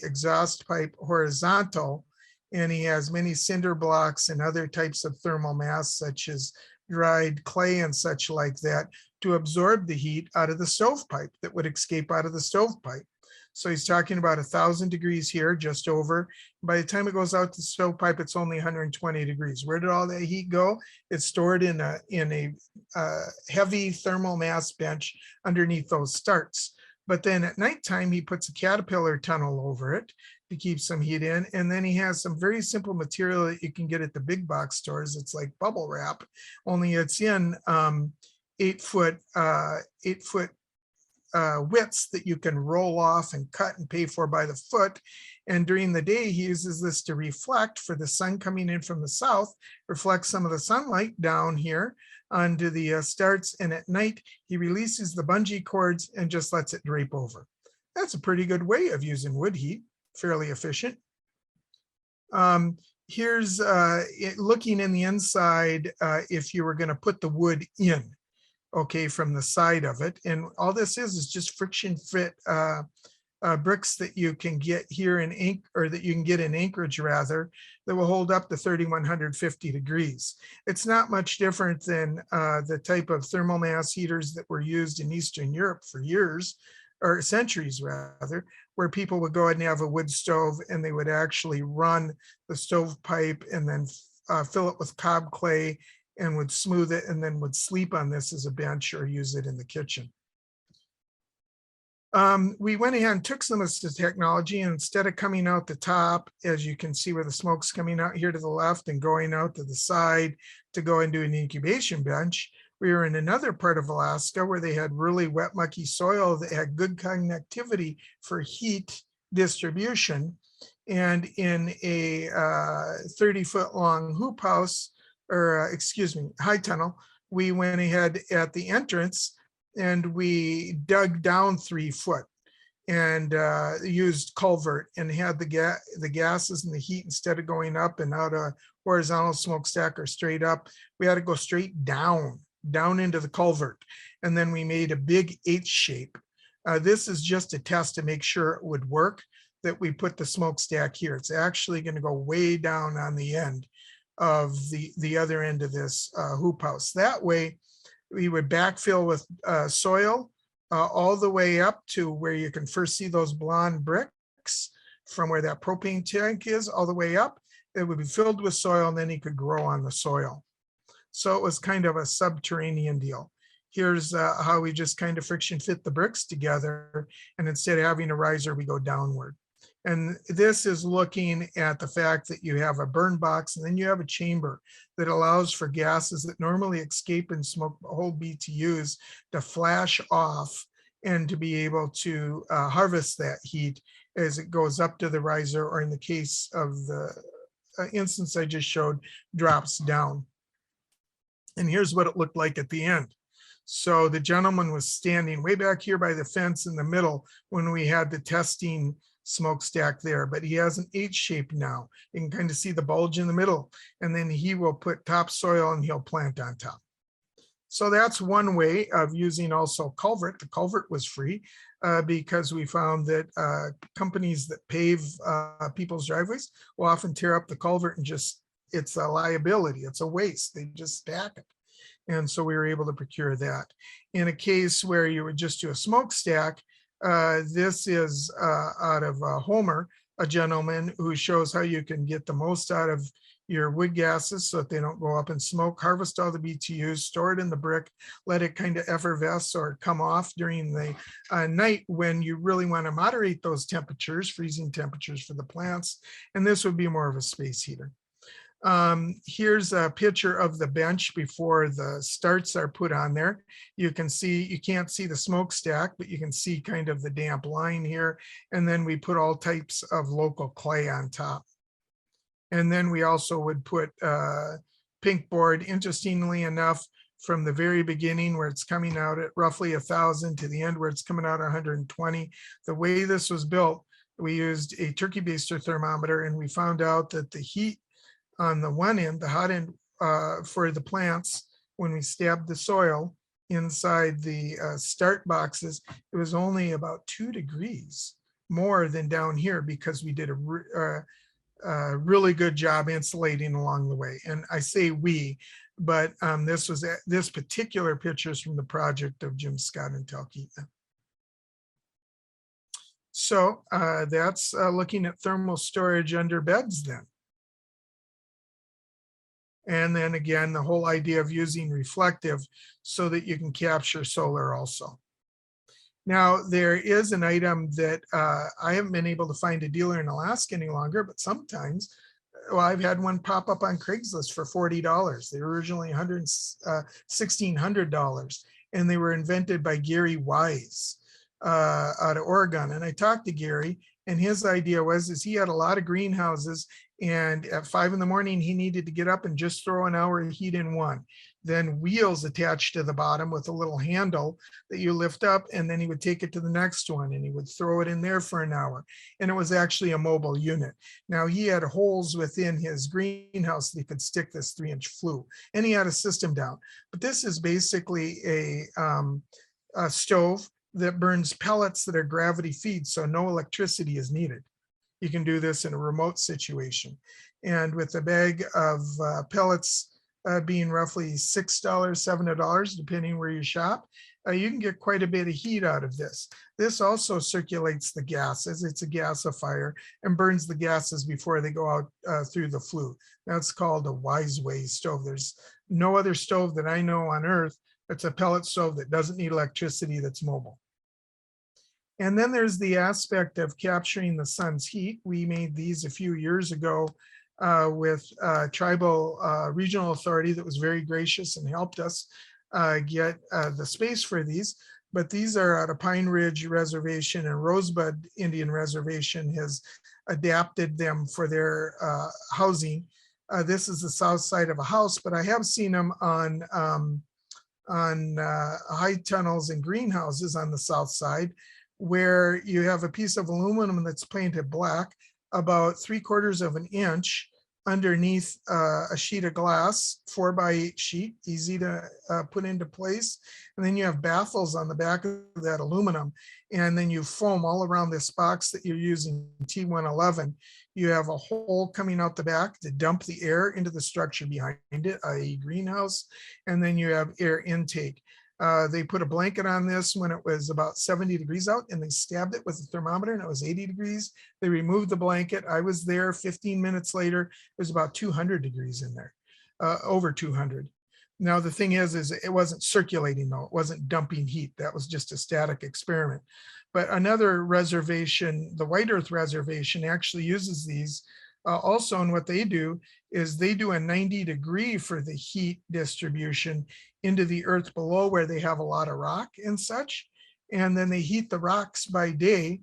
exhaust pipe horizontal, and he has many cinder blocks and other types of thermal mass, such as dried clay and such like that, to absorb the heat out of the stovepipe that would escape out of the stovepipe. So he's talking about 1,000 degrees here, just over. By the time it goes out to the stovepipe, it's only 120 degrees. Where did all that heat go? It's stored in a heavy thermal mass bench underneath those starts. But then at nighttime, he puts a caterpillar tunnel over it to keep some heat in. And then he has some very simple material that you can get at the big box stores. It's like bubble wrap, only it's in 8 foot widths that you can roll off and cut and pay for by the foot. And during the day, he uses this to reflect for the sun coming in from the south, reflects some of the sunlight down here onto the starts. And at night, he releases the bungee cords and just lets it drape over. That's a pretty good way of using wood heat, fairly efficient. Here's looking in the inside if you were going to put the wood in. Okay, from the side of it. And all this is just friction fit bricks that you can get here in or that you can get in Anchorage rather, that will hold up to 3,150 degrees. It's not much different than the type of thermal mass heaters that were used in Eastern Europe for years, or centuries rather, where people would go ahead and have a wood stove and they would actually run the stovepipe and then fill it with cob clay and would smooth it and then would sleep on this as a bench or use it in the kitchen. We went ahead and took some of this technology, and instead of coming out the top, as you can see where the smoke's coming out here to the left and going out to the side to go into an incubation bench, we were in another part of Alaska where they had really wet, mucky soil that had good connectivity for heat distribution. And in a 30-foot long hoop house, or excuse me, high tunnel, we went ahead at the entrance and we dug down 3 foot and used culvert and had the gases and the heat, instead of going up and out a horizontal smokestack or straight up, we had to go straight down into the culvert. And then we made a big H shape. This is just a test to make sure it would work, that we put the smokestack here. It's actually going to go way down on the end of the other end of this hoop house. That way, we would backfill with soil all the way up to where you can first see those blonde bricks from where that propane tank is, all the way up. It would be filled with soil, and then he could grow on the soil. So it was kind of a subterranean deal. Here's how we just kind of friction fit the bricks together, and instead of having a riser, we go downward. And this is looking at the fact that you have a burn box and then you have a chamber that allows for gases that normally escape and smoke whole BTUs to flash off and to be able to harvest that heat as it goes up to the riser, or in the case of the instance I just showed, drops down. And here's what it looked like at the end. So the gentleman was standing way back here by the fence in the middle when we had the testing smokestack there, but he has an H shape now. You can kind of see the bulge in the middle, and then he will put topsoil and he'll plant on top. So that's one way of using also culvert. The culvert was free because we found that companies that pave people's driveways will often tear up the culvert and just, it's a liability, it's a waste, they just stack it. And so we were able to procure that. In a case where you would just do a smokestack, this is out of Homer, a gentleman who shows how you can get the most out of your wood gases so that they don't go up in smoke, harvest all the BTUs, store it in the brick, let it kind of effervesce or come off during the night when you really want to moderate those temperatures, freezing temperatures for the plants. And this would be more of a space heater. Here's a picture of the bench before the starts are put on there. You can see, you can't see the smokestack, but you can see kind of the damp line here. And then we put all types of local clay on top. And then we also would put pink board, interestingly enough, from the very beginning where it's coming out at roughly 1,000 to the end where it's coming out at 120. The way this was built, we used a turkey baster thermometer, and we found out that the heat on the one end, the hot end for the plants, when we stabbed the soil inside the start boxes, it was only about 2 degrees more than down here because we did a really good job insulating along the way. And I say we, but this particular picture is from the project of Jim Scott and Talkeetna. So that's looking at thermal storage under beds then. And then again, the whole idea of using reflective so that you can capture solar also. Now, there is an item that I haven't been able to find a dealer in Alaska any longer, but sometimes, well, I've had one pop up on Craigslist for $40. They were originally $1,600, and they were invented by Gary Wise out of Oregon. And I talked to Gary, and his idea was he had a lot of greenhouses, and at 5 in the morning, he needed to get up and just throw an hour of heat in one. Then wheels attached to the bottom with a little handle that you lift up, and then he would take it to the next one and he would throw it in there for an hour. And it was actually a mobile unit. Now he had holes within his greenhouse that he could stick this 3-inch flue, and he had a system down. But this is basically a stove that burns pellets that are gravity feed, so no electricity is needed. You can do this in a remote situation. And with a bag of pellets being roughly $6, $7, depending where you shop, you can get quite a bit of heat out of this. This also circulates the gases. It's a gasifier and burns the gases before they go out through the flue. That's called a wise way stove. There's no other stove that I know on earth that's a pellet stove that doesn't need electricity, that's mobile. And then there's the aspect of capturing the sun's heat. We made these a few years ago with tribal regional authority that was very gracious and helped us get the space for these. But these are at a Pine Ridge Reservation, and Rosebud Indian Reservation has adapted them for their housing. This is the south side of a house, but I have seen them on high tunnels and greenhouses on the south side, where you have a piece of aluminum that's painted black about 3/4 of an inch underneath a sheet of glass, 4x8 sheet, easy to put into place. And then you have baffles on the back of that aluminum. And then you foam all around this box that you're using, T111. You have a hole coming out the back to dump the air into the structure behind it, i.e. greenhouse. And then you have air intake. They put a blanket on this when it was about 70 degrees out, and they stabbed it with a thermometer and it was 80 degrees. They removed the blanket. I was there 15 minutes later. It was about 200 degrees in there, over 200. Now, the thing is it wasn't circulating though. It wasn't dumping heat. That was just a static experiment. But another reservation, the White Earth Reservation, actually uses these also. And what they do is they do a 90-degree for the heat distribution into the earth below, where they have a lot of rock and such. And then they heat the rocks by day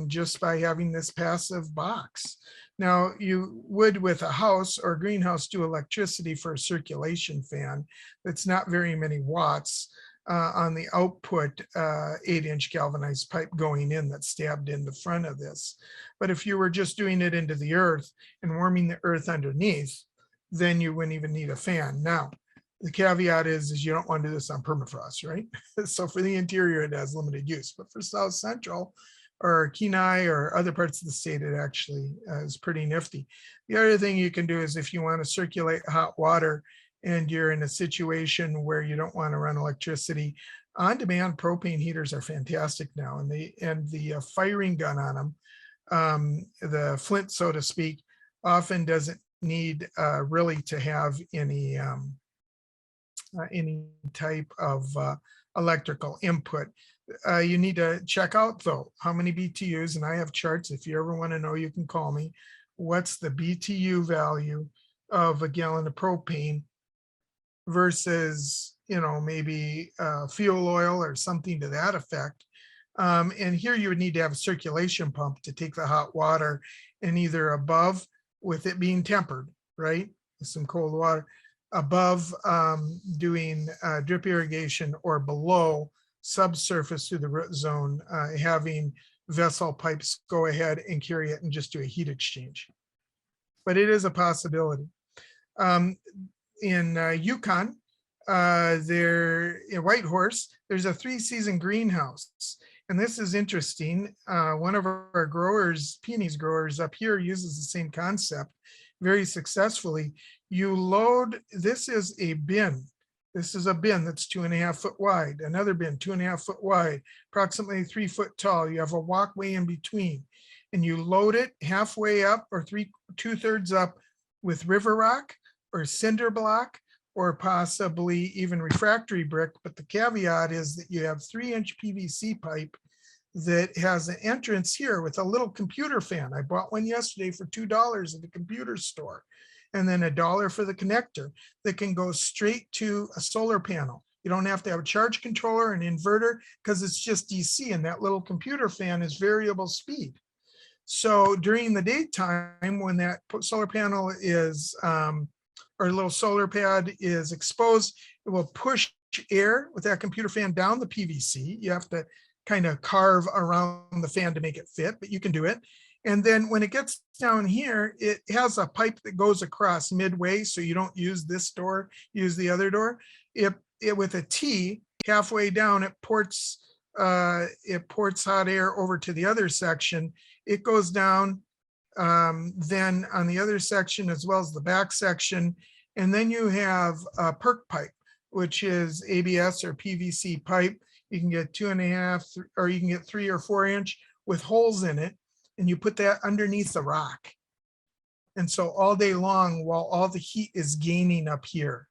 just by having this passive box. Now, you would with a house or greenhouse do electricity for a circulation fan. That's not very many watts on the output 8-inch galvanized pipe going in that's stabbed in the front of this. But if you were just doing it into the earth and warming the earth underneath, then you wouldn't even need a fan. Now, the caveat is you don't want to do this on permafrost, right? So for the interior, it has limited use, but for South Central or Kenai or other parts of the state, it actually is pretty nifty. The other thing you can do is if you want to circulate hot water and you're in a situation where you don't want to run electricity, on-demand propane heaters are fantastic now, and the firing gun on them, the flint, so to speak, often doesn't need really to have any type of electrical input. You need to check out though how many BTUs, and I have charts. If you ever want to know, you can call me. What's the BTU value of a gallon of propane versus, you know, maybe fuel oil or something to that effect. And here you would need to have a circulation pump to take the hot water and either above, with it being tempered, right, with some cold water, above doing drip irrigation, or below subsurface through the root zone, having vessel pipes go ahead and carry it and just do a heat exchange. But it is a possibility. In Yukon, there in Whitehorse, there's a 3-season greenhouse. And this is interesting. One of our growers, peonies growers up here, uses the same concept very successfully. You load, this is a bin. This is a bin that's 2.5 foot wide, another bin 2.5 foot wide, approximately 3 foot tall. You have a walkway in between, and you load it halfway up or 2/3 up with river rock or cinder block, or possibly even refractory brick. But the caveat is that you have 3-inch PVC pipe that has an entrance here with a little computer fan. I bought one yesterday for $2 at the computer store, and then $1 for the connector that can go straight to a solar panel. You don't have to have a charge controller, an inverter, because it's just DC, and that little computer fan is variable speed. So during the daytime, when that solar panel is, or little solar pad is exposed, it will push air with that computer fan down the PVC. You have to kind of carve around the fan to make it fit, but you can do it. And then when it gets down here, it has a pipe that goes across midway, so you don't use this door, use the other door. It with a T halfway down, it ports hot air over to the other section. It goes down then on the other section as well as the back section. And then you have a perk pipe. which is ABS or PVC pipe. You can get 2.5, or you can get 3 or 4 inch with holes in it, and you put that underneath the rock. And so all day long, while all the heat is gaining up here,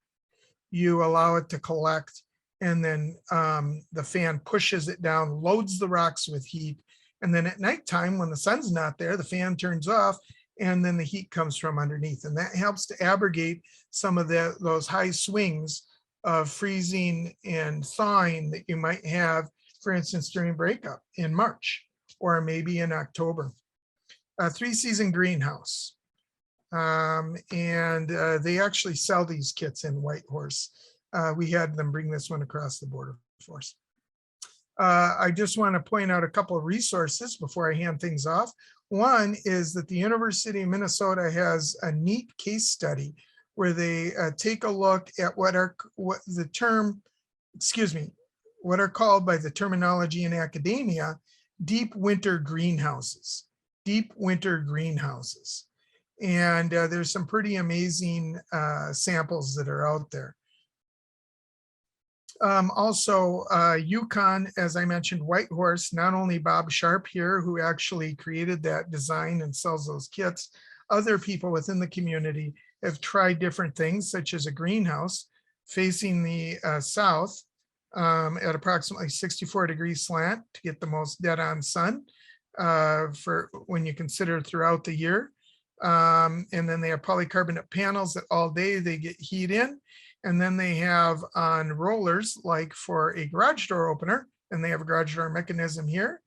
you allow it to collect, and then the fan pushes it down, loads the rocks with heat. And then at nighttime, when the sun's not there, the fan turns off, and then the heat comes from underneath. And that helps to abrogate some of those high swings of freezing and thawing that you might have, for instance, during breakup in March or maybe in October. A 3-season greenhouse. They actually sell these kits in Whitehorse. We had them bring this one across the border for us. I just want to point out a couple of resources before I hand things off. One is that the University of Minnesota has a neat case study where they take a look at what are called by the terminology in academia, deep winter greenhouses. Deep winter greenhouses. And there's some pretty amazing samples that are out there. Also, Yukon, as I mentioned, Whitehorse, not only Bob Sharp here, who actually created that design and sells those kits, other people within the community have tried different things, such as a greenhouse facing the south at approximately 64 degrees slant to get the most dead-on sun for when you consider throughout the year. And then they have polycarbonate panels that all day they get heat in. And then they have on rollers, like for a garage door opener, and they have a garage door mechanism here.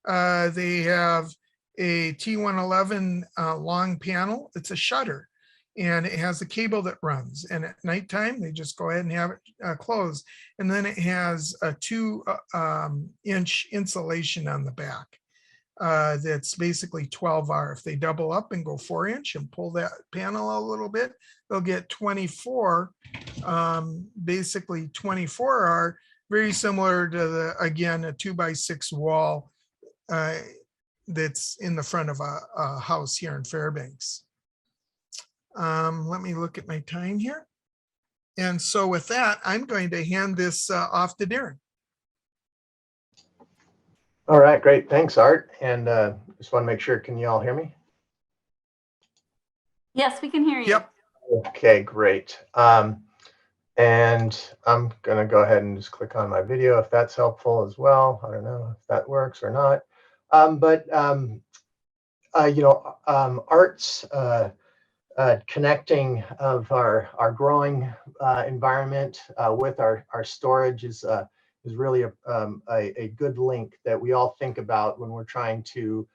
They have a T111 long panel. It's a shutter, and it has a cable that runs. And at nighttime, they just go ahead and have it closed. And then it has a 2-inch insulation on the back. That's basically 12R. If they double up and go 4-inch and pull that panel a little bit, they'll get 24, basically 24R, very similar to the, again, a 2x6 wall that's in the front of a house here in Fairbanks. Let me look at my time here. And so with that, I'm going to hand this off to Darren.
All right, great. Thanks, Art. And just want to make sure, can you all hear me?
Yes, we can hear you.
Yep.
Okay, great. And I'm going to go ahead and just click on my video if that's helpful as well. I don't know if that works or not. Art's connecting of our growing environment with our storage is really a good link that we all think about when we're trying to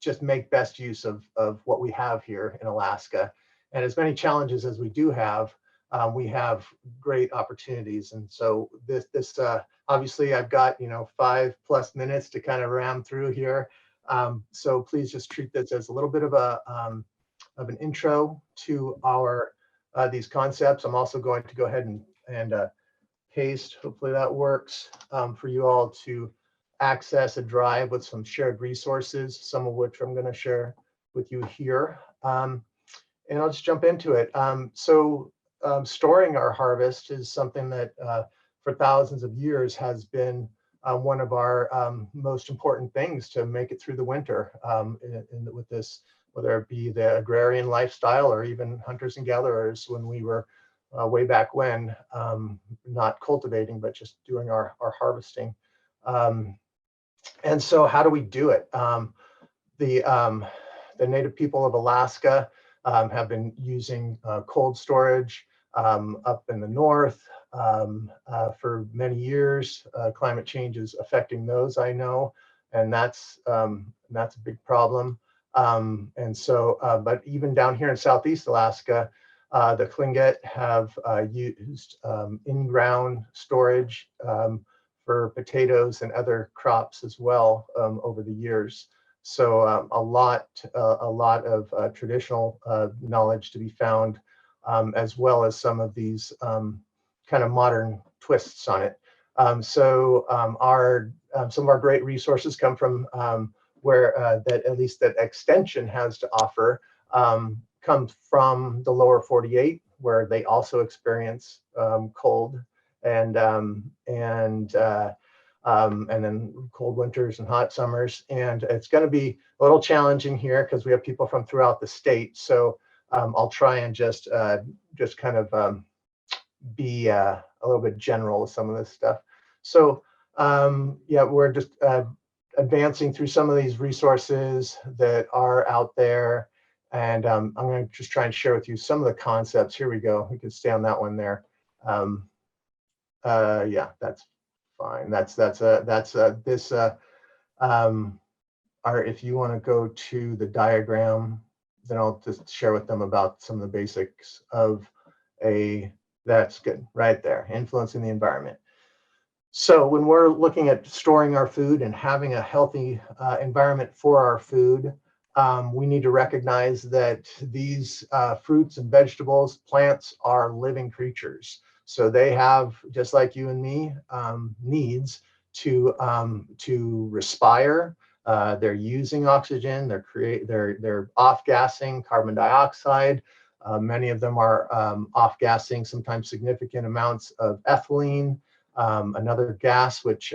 just make best use of what we have here in Alaska. And as many challenges as we do have, we have great opportunities. And so this obviously I've got 5+ minutes to kind of ram through here. So please just treat this as a little bit of an intro to our these concepts. I'm also going to go ahead and paste, hopefully that works, for you all to access a drive with some shared resources, some of which I'm going to share with you here. And I'll just jump into it. Storing our harvest is something that for thousands of years has been one of our most important things to make it through the winter with this, whether it be the agrarian lifestyle or even hunters and gatherers when we were way back when, not cultivating, but just doing our harvesting. And so how do we do it? The native people of Alaska have been using cold storage up in the north for many years. Climate change is affecting those, I know, and that's a big problem. But even down here in Southeast Alaska, the Tlingit have used in-ground storage for potatoes and other crops as well over the years. So a lot of traditional knowledge to be found, as well as some of these kind of modern twists on it. Some of our great resources come from where that at least that extension has to offer, comes from the lower 48, where they also experience cold and then cold winters and hot summers. And it's going to be a little challenging here because we have people from throughout the state. So I'll try and just kind of be a little bit general with some of this stuff. So yeah, we're just advancing through some of these resources that are out there. And I'm going to just try and share with you some of the concepts. Here we go. We can stay on that one there. Yeah, that's fine. If you want to go to the diagram, then I'll just share with them about some of the basics of that's good, right there, influencing the environment. So when we're looking at storing our food and having a healthy environment for our food, we need to recognize that these fruits and vegetables, plants are living creatures. So they have, just like you and me, needs to respire. They're using oxygen. They're off-gassing carbon dioxide. Many of them are off-gassing sometimes significant amounts of ethylene, another gas which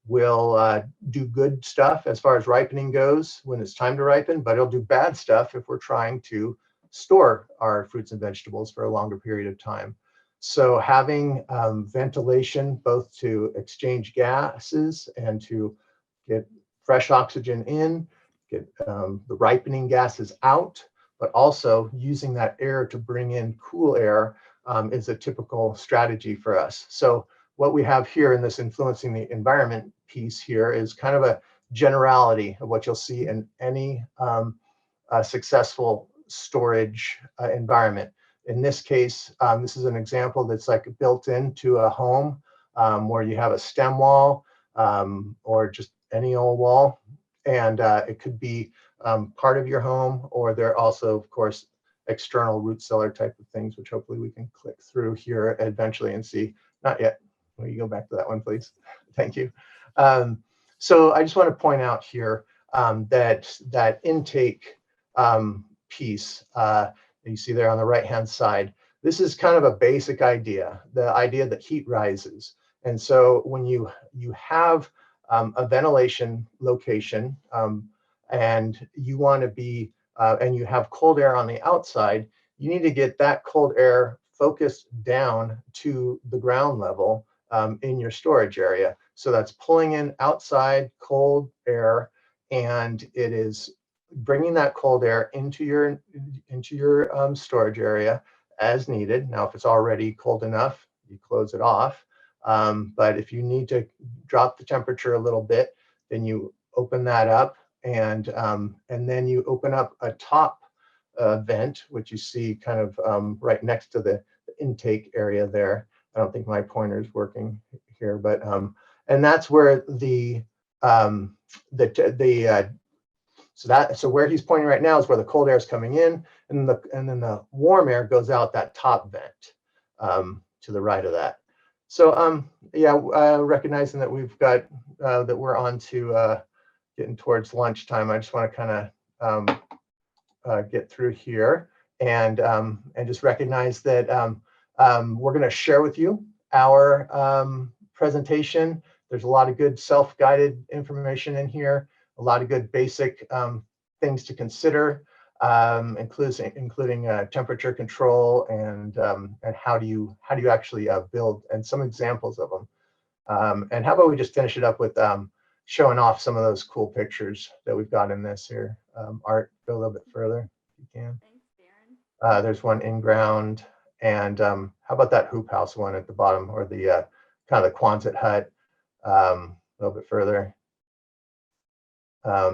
will do good stuff as far as ripening goes when it's time to ripen, but it'll do bad stuff if we're trying to store our fruits and vegetables for a longer period of time. So having ventilation both to exchange gases and to get fresh oxygen in, get the ripening gases out, but also using that air to bring in cool air is a typical strategy for us. So what we have here in this influencing the environment piece here is kind of a generality of what you'll see in any successful storage environment. In this case, this is an example that's like built into a home where you have a stem wall or just any old wall. And it could be part of your home, or there are also, of course, external root cellar type of things, which hopefully we can click through here eventually and see. Not yet. Will you go back to that one, please? Thank you. So I just want to point out here that intake piece you see there on the right-hand side. This is kind of a basic idea, the idea that heat rises. And so when you have a ventilation location and you want to be, and you have cold air on the outside, you need to get that cold air focused down to the ground level in your storage area. So that's pulling in outside cold air, and it is bringing that cold air into your storage area as needed. Now, if it's already cold enough, you close it off. But if you need to drop the temperature a little bit, then you open that up, and then you open up a top vent, which you see kind of right next to the intake area there. I don't think my pointer is working here, but and that's where so where he's pointing right now is where the cold air is coming in, and then the warm air goes out that top vent to the right of that. So yeah, recognizing that we've got that we're on to getting towards lunchtime, I just want to kind of get through here and just recognize that we're going to share with you our presentation. There's a lot of good self-guided information in here, a lot of good basic things to consider, including temperature control and how do you actually build, and some examples of them. And how about we just finish it up with showing off some of those cool pictures that we've got in this here. Art, go a little bit further if you can.
Thanks, Darren.
There's one in ground, and how about that hoop house one at the bottom, or the kind of the Quonset hut a little bit further.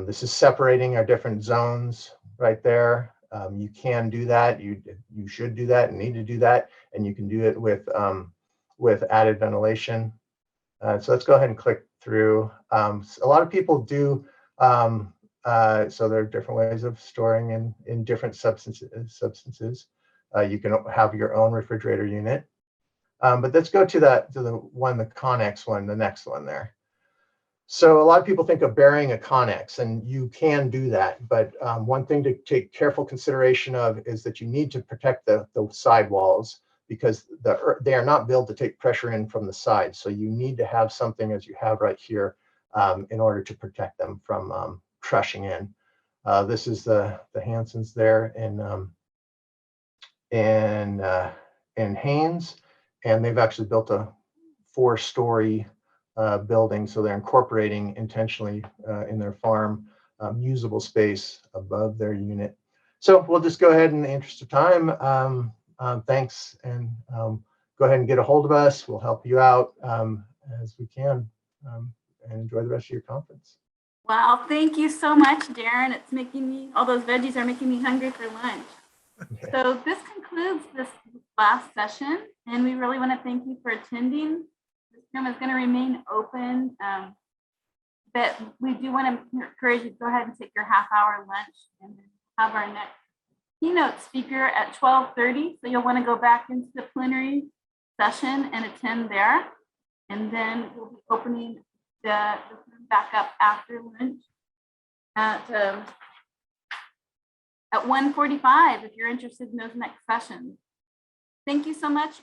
This is separating our different zones right there. You can do that. You should do that and need to do that, and you can do it with added ventilation. So let's go ahead and click through. A lot of people do. So there are different ways of storing in different substances. You can have your own refrigerator unit. But let's go to the Connex one, the next one there. So a lot of people think of burying a connex, and you can do that. But one thing to take careful consideration of is that you need to protect the sidewalls, because they are not built to take pressure in from the side. So you need to have something, as you have right here, in order to protect them from crushing in. This is the Hansons there in Haines, and they've actually built a 4-story building. So they're incorporating intentionally in their farm usable space above their unit. So we'll just go ahead in the interest of time. Thanks, and go ahead and get a hold of us. We'll help you out as we can, and enjoy the rest of your conference.
Wow, thank you so much, Darren. It's making me, all those veggies are making me hungry for lunch.
Okay.
So this concludes this last session, and we really want to thank you for attending. This room is going to remain open, but we do want to encourage you to go ahead and take your half-hour lunch and have our next keynote speaker at 12:30. So you'll want to go back into the plenary session and attend there. And then we'll be opening the room back up after lunch at 1:45 if you're interested in those next sessions. Thank you so much.